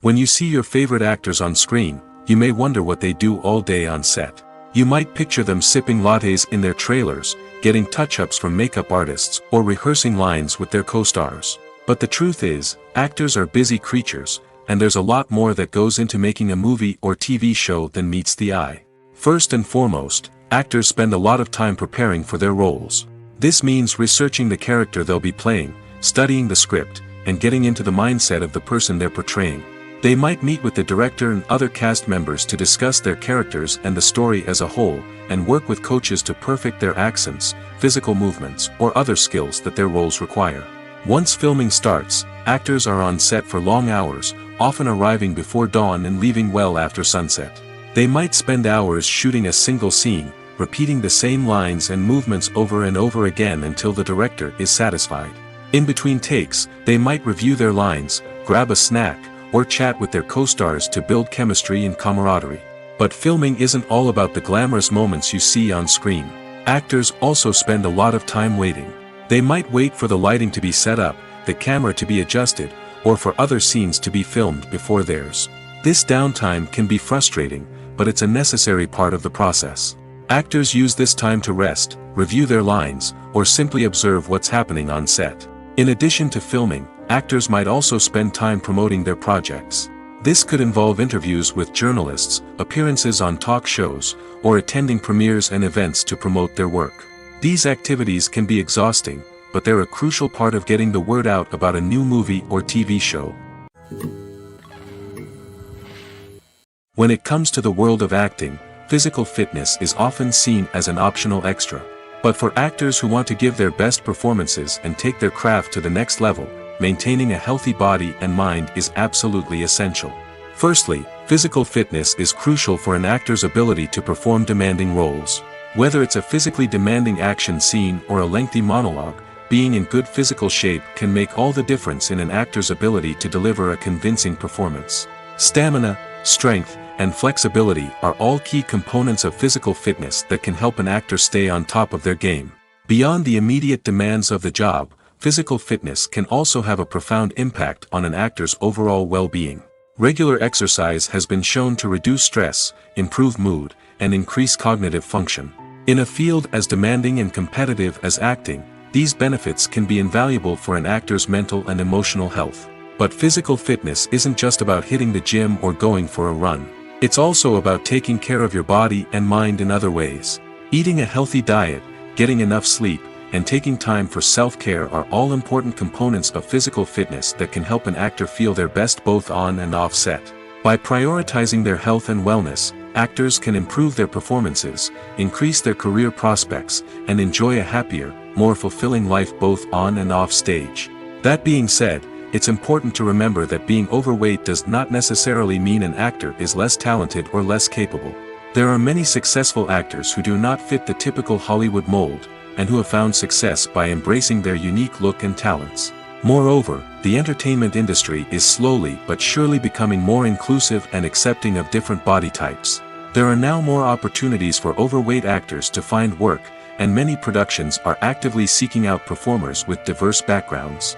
When you see your favorite actors on screen, you may wonder what they do all day on set. You might picture them sipping lattes in their trailers, getting touch-ups from makeup artists, or rehearsing lines with their co-stars. But the truth is, actors are busy creatures, and there's a lot more that goes into making a movie or TV show than meets the eye. First and foremost, actors spend a lot of time preparing for their roles. This means researching the character they'll be playing, studying the script, and getting into the mindset of the person they're portraying. They might meet with the director and other cast members to discuss their characters and the story as a whole, and work with coaches to perfect their accents, physical movements, or other skills that their roles require. Once filming starts, actors are on set for long hours, often arriving before dawn and leaving well after sunset. They might spend hours shooting a single scene, repeating the same lines and movements over and over again until the director is satisfied. In between takes, they might review their lines, grab a snack, or chat with their co-stars to build chemistry and camaraderie. But filming isn't all about the glamorous moments you see on screen. Actors also spend a lot of time waiting. They might wait for the lighting to be set up, the camera to be adjusted, or for other scenes to be filmed before theirs. This downtime can be frustrating, but it's a necessary part of the process. Actors use this time to rest, review their lines, or simply observe what's happening on set. In addition to filming, actors might also spend time promoting their projects. This could involve interviews with journalists, appearances on talk shows, or attending premieres and events to promote their work. These activities can be exhausting, but they're a crucial part of getting the word out about a new movie or TV show. When it comes to the world of acting, physical fitness is often seen as an optional extra. But for actors who want to give their best performances and take their craft to the next level, maintaining a healthy body and mind is absolutely essential. Firstly, physical fitness is crucial for an actor's ability to perform demanding roles. Whether it's a physically demanding action scene or a lengthy monologue, being in good physical shape can make all the difference in an actor's ability to deliver a convincing performance. Stamina, strength, and flexibility are all key components of physical fitness that can help an actor stay on top of their game. Beyond the immediate demands of the job, physical fitness can also have a profound impact on an actor's overall well-being. Regular exercise has been shown to reduce stress, improve mood, and increase cognitive function. In a field as demanding and competitive as acting, these benefits can be invaluable for an actor's mental and emotional health. But physical fitness isn't just about hitting the gym or going for a run. It's also about taking care of your body and mind in other ways. Eating a healthy diet, getting enough sleep, and taking time for self-care are all important components of physical fitness that can help an actor feel their best both on and off set. By prioritizing their health and wellness, actors can improve their performances, increase their career prospects, and enjoy a happier, more fulfilling life both on and off stage. That being said, it's important to remember that being overweight does not necessarily mean an actor is less talented or less capable. There are many successful actors who do not fit the typical Hollywood mold, and who have found success by embracing their unique look and talents. Moreover, the entertainment industry is slowly but surely becoming more inclusive and accepting of different body types. There are now more opportunities for overweight actors to find work, and many productions are actively seeking out performers with diverse backgrounds.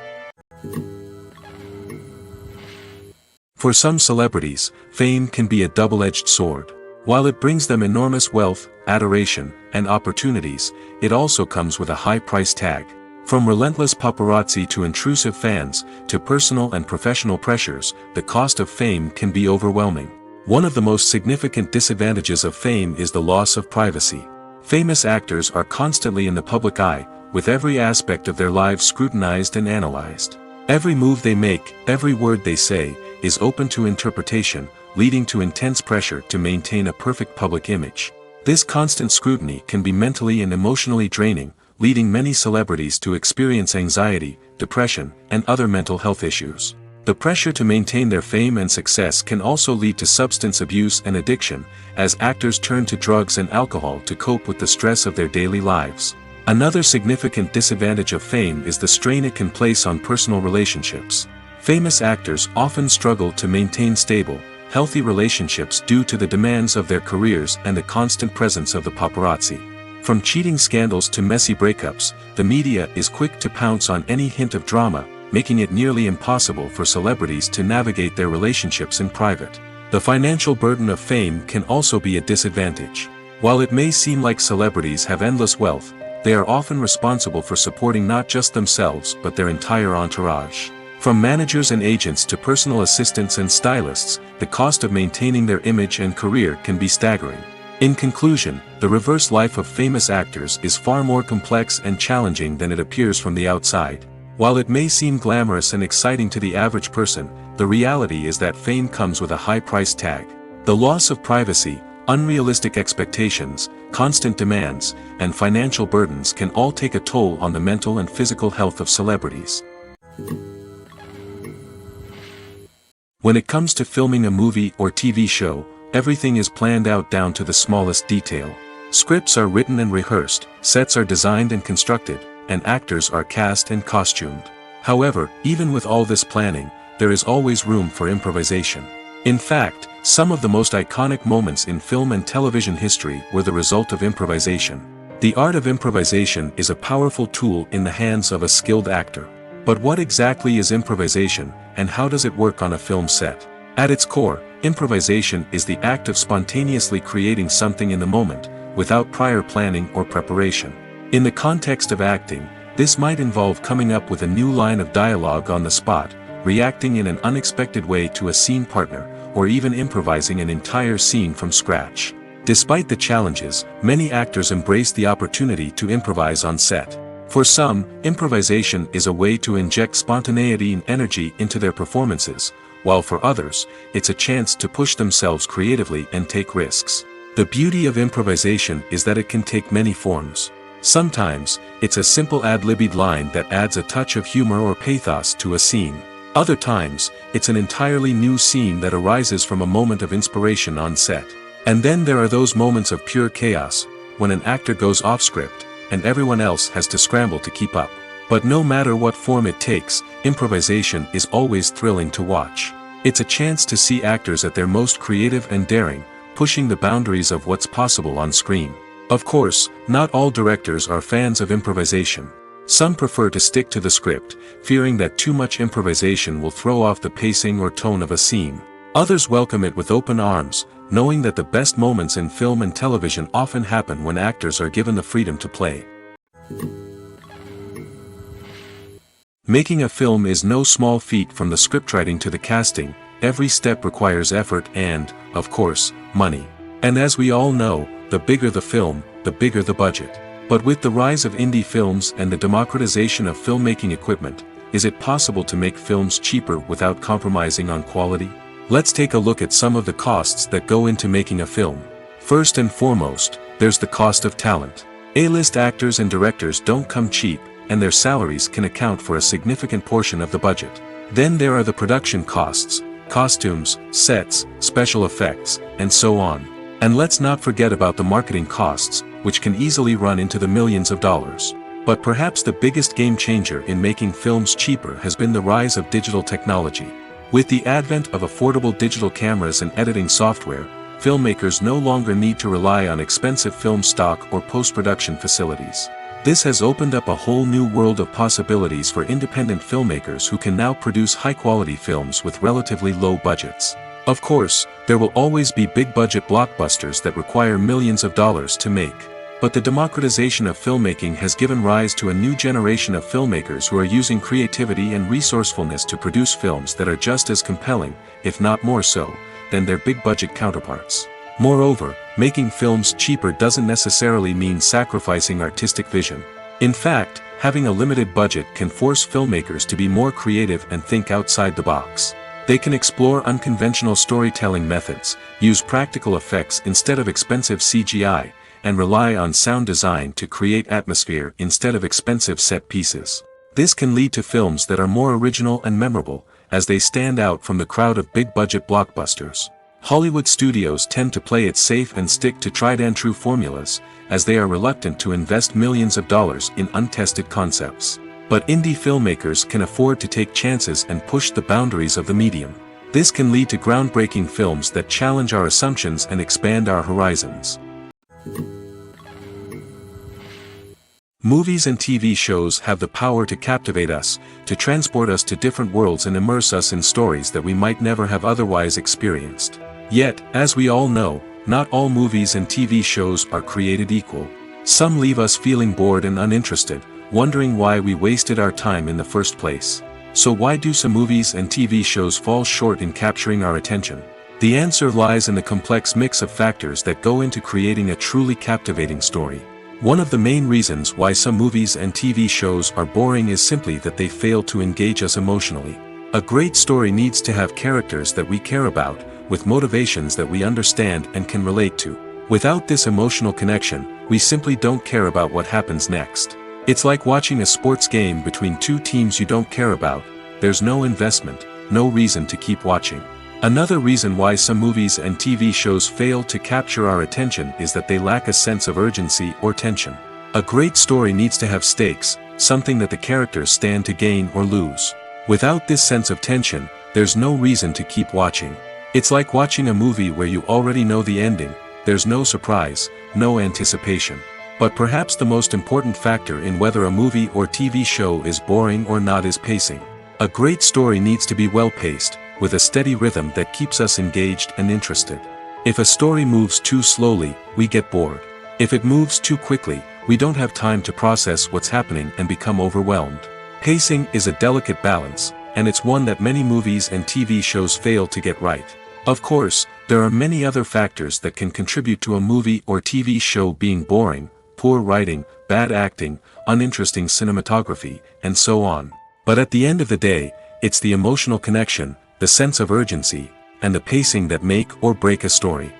For some celebrities, fame can be a double-edged sword. While it brings them enormous wealth, adoration, and opportunities, it also comes with a high price tag. From relentless paparazzi to intrusive fans, to personal and professional pressures, the cost of fame can be overwhelming. One of the most significant disadvantages of fame is the loss of privacy. Famous actors are constantly in the public eye, with every aspect of their lives scrutinized and analyzed. Every move they make, every word they say, is open to interpretation, leading to intense pressure to maintain a perfect public image. This constant scrutiny can be mentally and emotionally draining, leading many celebrities to experience anxiety, depression, and other mental health issues. The pressure to maintain their fame and success can also lead to substance abuse and addiction, as actors turn to drugs and alcohol to cope with the stress of their daily lives. Another significant disadvantage of fame is the strain it can place on personal relationships. Famous actors often struggle to maintain stable, healthy relationships due to the demands of their careers and the constant presence of the paparazzi. From cheating scandals to messy breakups, the media is quick to pounce on any hint of drama, making it nearly impossible for celebrities to navigate their relationships in private. The financial burden of fame can also be a disadvantage. While it may seem like celebrities have endless wealth, they are often responsible for supporting not just themselves but their entire entourage. From managers and agents to personal assistants and stylists, the cost of maintaining their image and career can be staggering. In conclusion, the reverse life of famous actors is far more complex and challenging than it appears from the outside. While it may seem glamorous and exciting to the average person, the reality is that fame comes with a high price tag. The loss of privacy, unrealistic expectations, constant demands, and financial burdens can all take a toll on the mental and physical health of celebrities. When it comes to filming a movie or TV show, everything is planned out down to the smallest detail. Scripts are written and rehearsed, sets are designed and constructed, and actors are cast and costumed. However, even with all this planning, there is always room for improvisation. In fact, some of the most iconic moments in film and television history were the result of improvisation. The art of improvisation is a powerful tool in the hands of a skilled actor. But what exactly is improvisation, and how does it work on a film set? At its core, improvisation is the act of spontaneously creating something in the moment, without prior planning or preparation. In the context of acting, this might involve coming up with a new line of dialogue on the spot, reacting in an unexpected way to a scene partner, or even improvising an entire scene from scratch. Despite the challenges, many actors embrace the opportunity to improvise on set. For some, improvisation is a way to inject spontaneity and energy into their performances, while for others, it's a chance to push themselves creatively and take risks. The beauty of improvisation is that it can take many forms. Sometimes, it's a simple ad-libbed line that adds a touch of humor or pathos to a scene. Other times, it's an entirely new scene that arises from a moment of inspiration on set. And then there are those moments of pure chaos, when an actor goes off script, and everyone else has to scramble to keep up. But no matter what form it takes, improvisation is always thrilling to watch. It's a chance to see actors at their most creative and daring, pushing the boundaries of what's possible on screen. Of course, not all directors are fans of improvisation. Some prefer to stick to the script, fearing that too much improvisation will throw off the pacing or tone of a scene. Others welcome it with open arms, knowing that the best moments in film and television often happen when actors are given the freedom to play. Making a film is no small feat. From the scriptwriting to the casting, every step requires effort and, of course, money. And as we all know, the bigger the film, the bigger the budget. But with the rise of indie films and the democratization of filmmaking equipment, is it possible to make films cheaper without compromising on quality? Let's take a look at some of the costs that go into making a film. First and foremost, there's the cost of talent. A-list actors and directors don't come cheap, and their salaries can account for a significant portion of the budget. Then there are the production costs, costumes, sets, special effects, and so on. And let's not forget about the marketing costs, which can easily run into the millions of dollars. But perhaps the biggest game changer in making films cheaper has been the rise of digital technology. With the advent of affordable digital cameras and editing software, filmmakers no longer need to rely on expensive film stock or post-production facilities. This has opened up a whole new world of possibilities for independent filmmakers who can now produce high-quality films with relatively low budgets. Of course, there will always be big-budget blockbusters that require millions of dollars to make. But the democratization of filmmaking has given rise to a new generation of filmmakers who are using creativity and resourcefulness to produce films that are just as compelling, if not more so, than their big-budget counterparts. Moreover, making films cheaper doesn't necessarily mean sacrificing artistic vision. In fact, having a limited budget can force filmmakers to be more creative and think outside the box. They can explore unconventional storytelling methods, use practical effects instead of expensive CGI, and rely on sound design to create atmosphere instead of expensive set pieces. This can lead to films that are more original and memorable, as they stand out from the crowd of big-budget blockbusters. Hollywood studios tend to play it safe and stick to tried-and-true formulas, as they are reluctant to invest millions of dollars in untested concepts. But indie filmmakers can afford to take chances and push the boundaries of the medium. This can lead to groundbreaking films that challenge our assumptions and expand our horizons. Movies and TV shows have the power to captivate us, to transport us to different worlds and immerse us in stories that we might never have otherwise experienced. Yet, as we all know, not all movies and TV shows are created equal. Some leave us feeling bored and uninterested, wondering why we wasted our time in the first place. So why do some movies and TV shows fall short in capturing our attention? The answer lies in the complex mix of factors that go into creating a truly captivating story. One of the main reasons why some movies and TV shows are boring is simply that they fail to engage us emotionally. A great story needs to have characters that we care about, with motivations that we understand and can relate to. Without this emotional connection, we simply don't care about what happens next. It's like watching a sports game between two teams you don't care about. There's no investment, no reason to keep watching. Another reason why some movies and TV shows fail to capture our attention is that they lack a sense of urgency or tension. A great story needs to have stakes, something that the characters stand to gain or lose. Without this sense of tension, there's no reason to keep watching. It's like watching a movie where you already know the ending. There's no surprise, no anticipation. But perhaps the most important factor in whether a movie or TV show is boring or not is pacing. A great story needs to be well-paced, with a steady rhythm that keeps us engaged and interested. If a story moves too slowly, we get bored. If it moves too quickly, we don't have time to process what's happening and become overwhelmed. Pacing is a delicate balance, and it's one that many movies and TV shows fail to get right. Of course, there are many other factors that can contribute to a movie or TV show being boring: poor writing, bad acting, uninteresting cinematography, and so on. But at the end of the day, it's the emotional connection, the sense of urgency, and the pacing that make or break a story.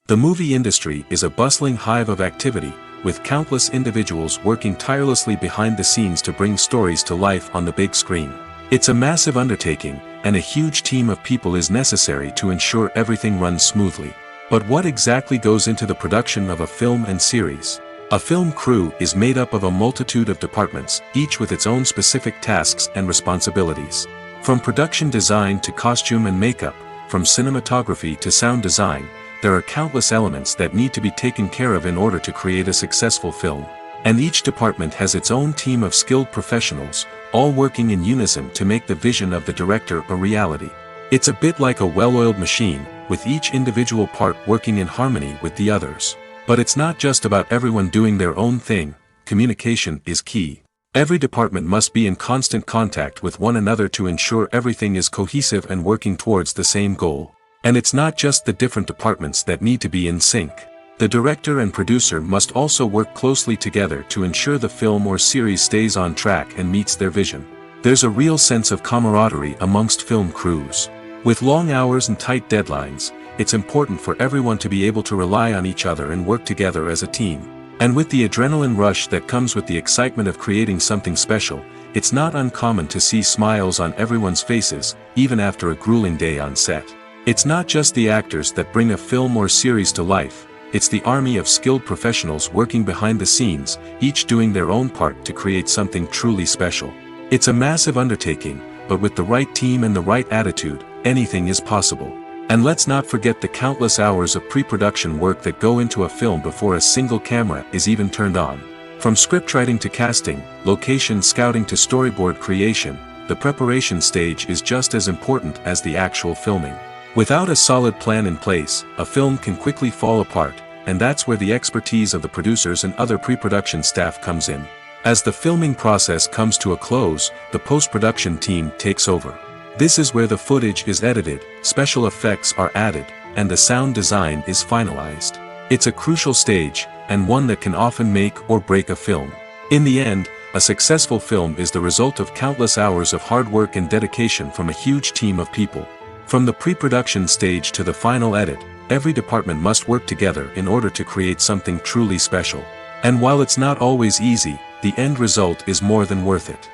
The movie industry is a bustling hive of activity, with countless individuals working tirelessly behind the scenes to bring stories to life on the big screen. It's a massive undertaking, and a huge team of people is necessary to ensure everything runs smoothly. But what exactly goes into the production of a film and series? A film crew is made up of a multitude of departments, each with its own specific tasks and responsibilities. From production design to costume and makeup, from cinematography to sound design, there are countless elements that need to be taken care of in order to create a successful film. And each department has its own team of skilled professionals, all working in unison to make the vision of the director a reality. It's a bit like a well-oiled machine, with each individual part working in harmony with the others. But it's not just about everyone doing their own thing. Communication is key. Every department must be in constant contact with one another to ensure everything is cohesive and working towards the same goal. And it's not just the different departments that need to be in sync. The director and producer must also work closely together to ensure the film or series stays on track and meets their vision. There's a real sense of camaraderie amongst film crews. With long hours and tight deadlines, it's important for everyone to be able to rely on each other and work together as a team. And with the adrenaline rush that comes with the excitement of creating something special, it's not uncommon to see smiles on everyone's faces, even after a grueling day on set. It's not just the actors that bring a film or series to life, it's the army of skilled professionals working behind the scenes, each doing their own part to create something truly special. It's a massive undertaking, but with the right team and the right attitude, anything is possible. And let's not forget the countless hours of pre-production work that go into a film before a single camera is even turned on. From scriptwriting to casting, location scouting to storyboard creation, the preparation stage is just as important as the actual filming. Without a solid plan in place, a film can quickly fall apart, and that's where the expertise of the producers and other pre-production staff comes in. As the filming process comes to a close, the post-production team takes over. This is where the footage is edited, special effects are added, and the sound design is finalized. It's a crucial stage, and one that can often make or break a film. In the end, a successful film is the result of countless hours of hard work and dedication from a huge team of people. From the pre-production stage to the final edit, every department must work together in order to create something truly special. And while it's not always easy, the end result is more than worth it.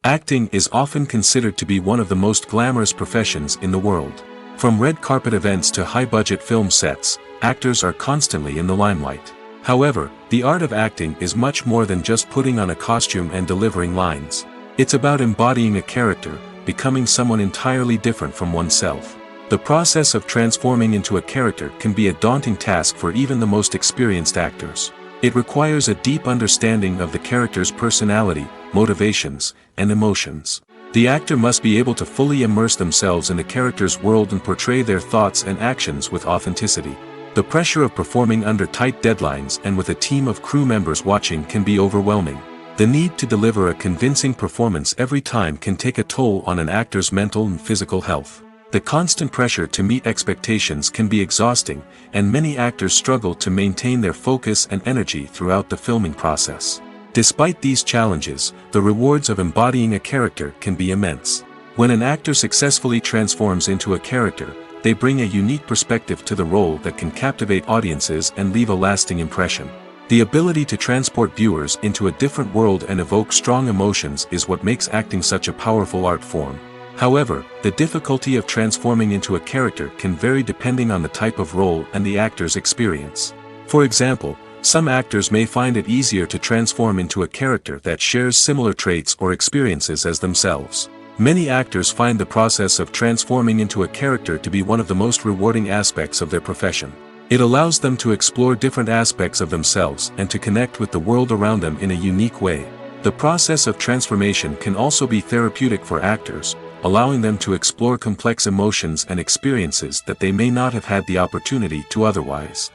Acting is often considered to be one of the most glamorous professions in the world. From red carpet events to high-budget film sets, actors are constantly in the limelight. However, the art of acting is much more than just putting on a costume and delivering lines. It's about embodying a character, becoming someone entirely different from oneself. The process of transforming into a character can be a daunting task for even the most experienced actors. It requires a deep understanding of the character's personality, motivations, and emotions. The actor must be able to fully immerse themselves in the character's world and portray their thoughts and actions with authenticity. The pressure of performing under tight deadlines and with a team of crew members watching can be overwhelming. The need to deliver a convincing performance every time can take a toll on an actor's mental and physical health. The constant pressure to meet expectations can be exhausting, and many actors struggle to maintain their focus and energy throughout the filming process. Despite these challenges, the rewards of embodying a character can be immense. When an actor successfully transforms into a character, they bring a unique perspective to the role that can captivate audiences and leave a lasting impression. The ability to transport viewers into a different world and evoke strong emotions is what makes acting such a powerful art form. However, the difficulty of transforming into a character can vary depending on the type of role and the actor's experience. For example, some actors may find it easier to transform into a character that shares similar traits or experiences as themselves. Many actors find the process of transforming into a character to be one of the most rewarding aspects of their profession. It allows them to explore different aspects of themselves and to connect with the world around them in a unique way. The process of transformation can also be therapeutic for actors, allowing them to explore complex emotions and experiences that they may not have had the opportunity to otherwise.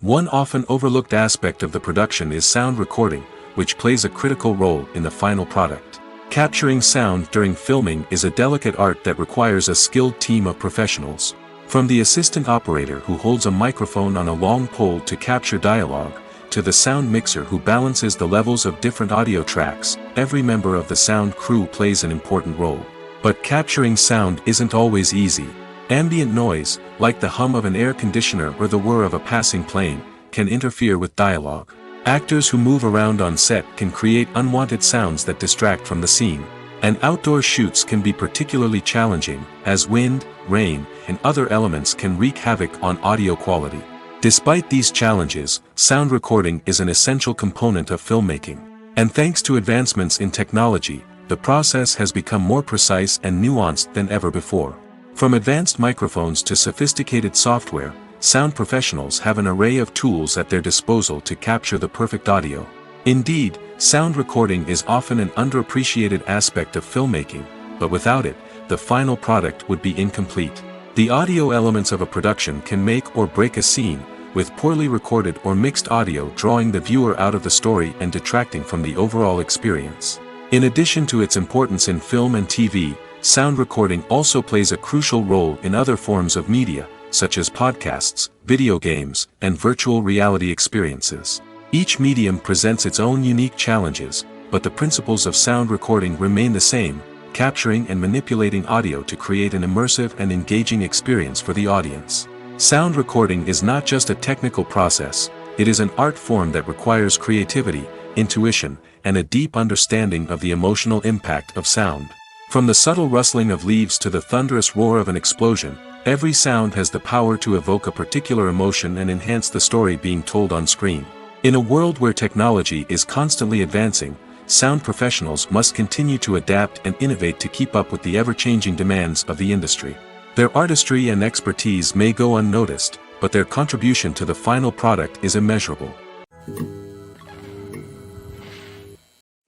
One often overlooked aspect of the production is sound recording, which plays a critical role in the final product. Capturing sound during filming is a delicate art that requires a skilled team of professionals. From the assistant operator who holds a microphone on a long pole to capture dialogue, to the sound mixer who balances the levels of different audio tracks, every member of the sound crew plays an important role. But capturing sound isn't always easy. Ambient noise, like the hum of an air conditioner or the whir of a passing plane, can interfere with dialogue. Actors who move around on set can create unwanted sounds that distract from the scene. And outdoor shoots can be particularly challenging, as wind, rain, and other elements can wreak havoc on audio quality. Despite these challenges, sound recording is an essential component of filmmaking. And thanks to advancements in technology, the process has become more precise and nuanced than ever before. From advanced microphones to sophisticated software, sound professionals have an array of tools at their disposal to capture the perfect audio. Indeed, sound recording is often an underappreciated aspect of filmmaking, but without it, the final product would be incomplete. The audio elements of a production can make or break a scene, with poorly recorded or mixed audio drawing the viewer out of the story and detracting from the overall experience. In addition to its importance in film and TV, sound recording also plays a crucial role in other forms of media, such as podcasts, video games, and virtual reality experiences. Each medium presents its own unique challenges, but the principles of sound recording remain the same, capturing and manipulating audio to create an immersive and engaging experience for the audience. Sound recording is not just a technical process, it is an art form that requires creativity, intuition, and a deep understanding of the emotional impact of sound. From the subtle rustling of leaves to the thunderous roar of an explosion, every sound has the power to evoke a particular emotion and enhance the story being told on screen. In a world where technology is constantly advancing, sound professionals must continue to adapt and innovate to keep up with the ever-changing demands of the industry. Their artistry and expertise may go unnoticed, but their contribution to the final product is immeasurable.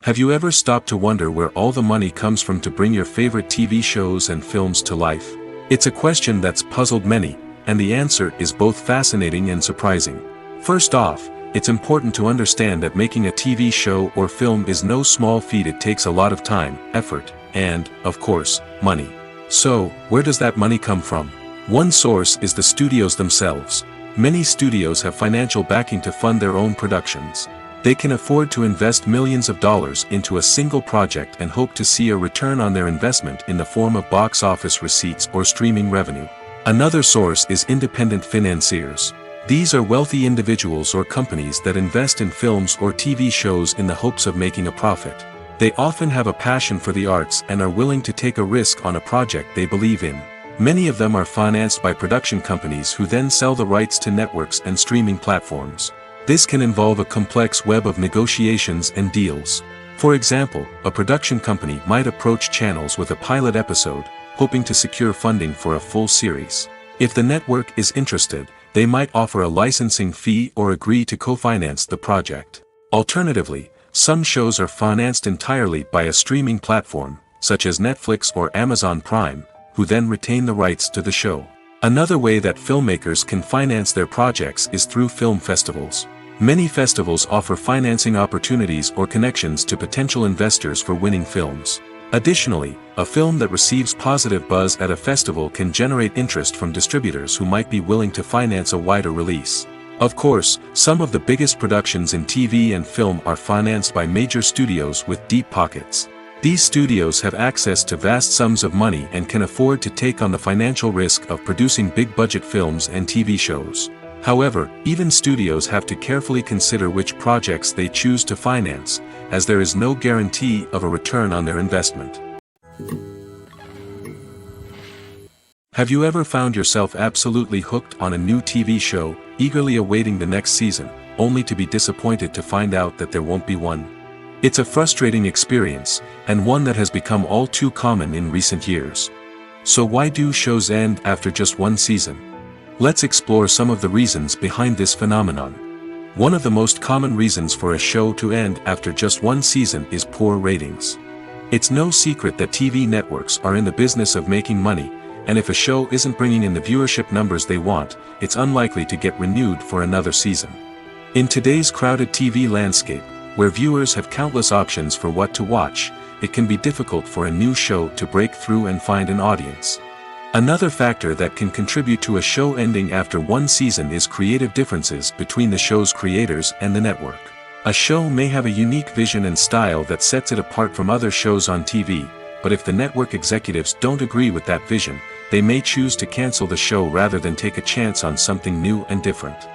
Have you ever stopped to wonder where all the money comes from to bring your favorite TV shows and films to life? It's a question that's puzzled many, and the answer is both fascinating and surprising. First off, it's important to understand that making a TV show or film is no small feat. It takes a lot of time, effort, and, of course, money. So, where does that money come from? One source is the studios themselves. Many studios have financial backing to fund their own productions. They can afford to invest millions of dollars into a single project and hope to see a return on their investment in the form of box office receipts or streaming revenue. Another source is independent financiers. These are wealthy individuals or companies that invest in films or TV shows in the hopes of making a profit. They often have a passion for the arts and are willing to take a risk on a project they believe in. Many of them are financed by production companies who then sell the rights to networks and streaming platforms. This can involve a complex web of negotiations and deals. For example, a production company might approach channels with a pilot episode, hoping to secure funding for a full series. If the network is interested, they might offer a licensing fee or agree to co-finance the project. Alternatively, some shows are financed entirely by a streaming platform, such as Netflix or Amazon Prime, who then retain the rights to the show. Another way that filmmakers can finance their projects is through film festivals. Many festivals offer financing opportunities or connections to potential investors for winning films. Additionally, a film that receives positive buzz at a festival can generate interest from distributors who might be willing to finance a wider release. Of course, some of the biggest productions in TV and film are financed by major studios with deep pockets. These studios have access to vast sums of money and can afford to take on the financial risk of producing big-budget films and TV shows. However, even studios have to carefully consider which projects they choose to finance, as there is no guarantee of a return on their investment. Have you ever found yourself absolutely hooked on a new TV show, eagerly awaiting the next season, only to be disappointed to find out that there won't be one? It's a frustrating experience, and one that has become all too common in recent years. So why do shows end after just one season? Let's explore some of the reasons behind this phenomenon. One of the most common reasons for a show to end after just one season is poor ratings. It's no secret that TV networks are in the business of making money, and if a show isn't bringing in the viewership numbers they want, it's unlikely to get renewed for another season. In today's crowded TV landscape, where viewers have countless options for what to watch, it can be difficult for a new show to break through and find an audience. Another factor that can contribute to a show ending after one season is creative differences between the show's creators and the network. A show may have a unique vision and style that sets it apart from other shows on TV, but if the network executives don't agree with that vision, they may choose to cancel the show rather than take a chance on something new and different.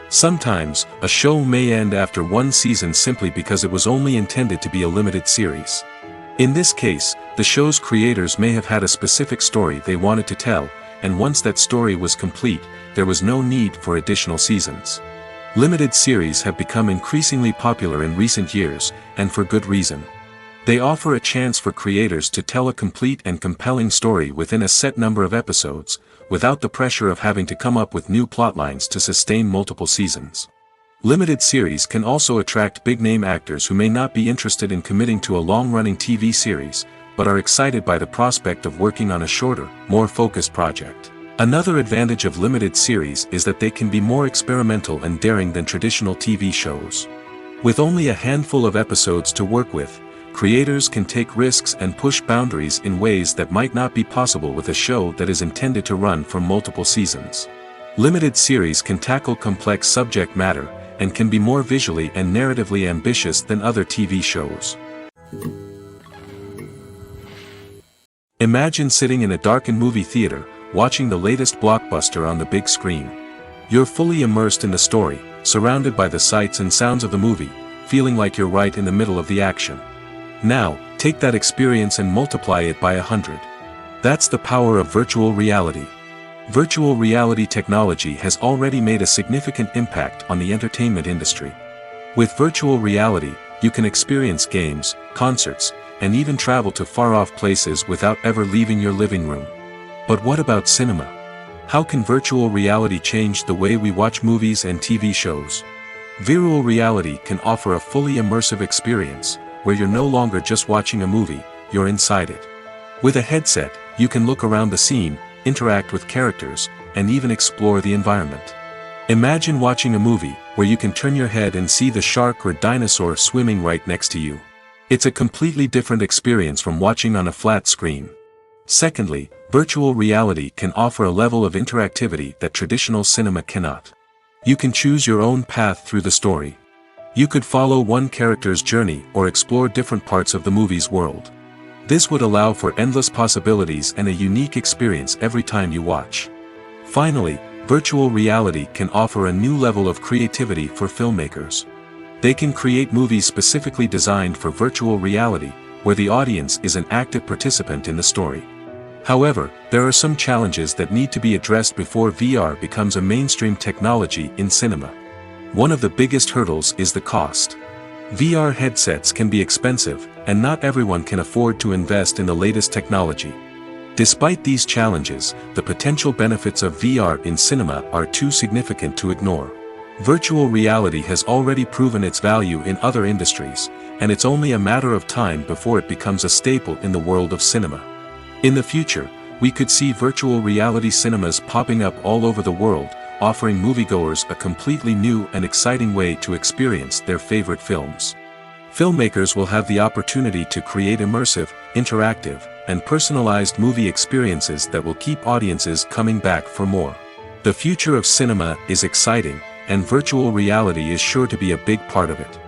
Sometimes, a show may end after one season simply because it was only intended to be a limited series. In this case, the show's creators may have had a specific story they wanted to tell, and once that story was complete, there was no need for additional seasons. Limited series have become increasingly popular in recent years, and for good reason. They offer a chance for creators to tell a complete and compelling story within a set number of episodes, without the pressure of having to come up with new plotlines to sustain multiple seasons. Limited series can also attract big-name actors who may not be interested in committing to a long-running TV series, but are excited by the prospect of working on a shorter, more focused project. Another advantage of limited series is that they can be more experimental and daring than traditional TV shows. With only a handful of episodes to work with, creators can take risks and push boundaries in ways that might not be possible with a show that is intended to run for multiple seasons. Limited series can tackle complex subject matter, and can be more visually and narratively ambitious than other TV shows. Imagine sitting in a darkened movie theater, watching the latest blockbuster on the big screen. You're fully immersed in the story, surrounded by the sights and sounds of the movie, feeling like you're right in the middle of the action. Now, take that experience and multiply it by 100. That's the power of virtual reality. Virtual reality technology has already made a significant impact on the entertainment industry. With virtual reality, you can experience games, concerts, and even travel to far-off places without ever leaving your living room. But what about cinema? How can virtual reality change the way we watch movies and TV shows? Virtual reality can offer a fully immersive experience, where you're no longer just watching a movie, you're inside it. With a headset, you can look around the scene, interact with characters, and even explore the environment. Imagine watching a movie where you can turn your head and see the shark or dinosaur swimming right next to you. It's a completely different experience from watching on a flat screen. Secondly, virtual reality can offer a level of interactivity that traditional cinema cannot. You can choose your own path through the story. You could follow one character's journey or explore different parts of the movie's world. This would allow for endless possibilities and a unique experience every time you watch. Finally, virtual reality can offer a new level of creativity for filmmakers. They can create movies specifically designed for virtual reality, where the audience is an active participant in the story. However, there are some challenges that need to be addressed before VR becomes a mainstream technology in cinema. One of the biggest hurdles is the cost. VR headsets can be expensive, and not everyone can afford to invest in the latest technology. Despite these challenges, the potential benefits of VR in cinema are too significant to ignore. Virtual reality has already proven its value in other industries, and it's only a matter of time before it becomes a staple in the world of cinema. In the future, we could see virtual reality cinemas popping up all over the world, offering moviegoers a completely new and exciting way to experience their favorite films. Filmmakers will have the opportunity to create immersive, interactive, and personalized movie experiences that will keep audiences coming back for more. The future of cinema is exciting, and virtual reality is sure to be a big part of it.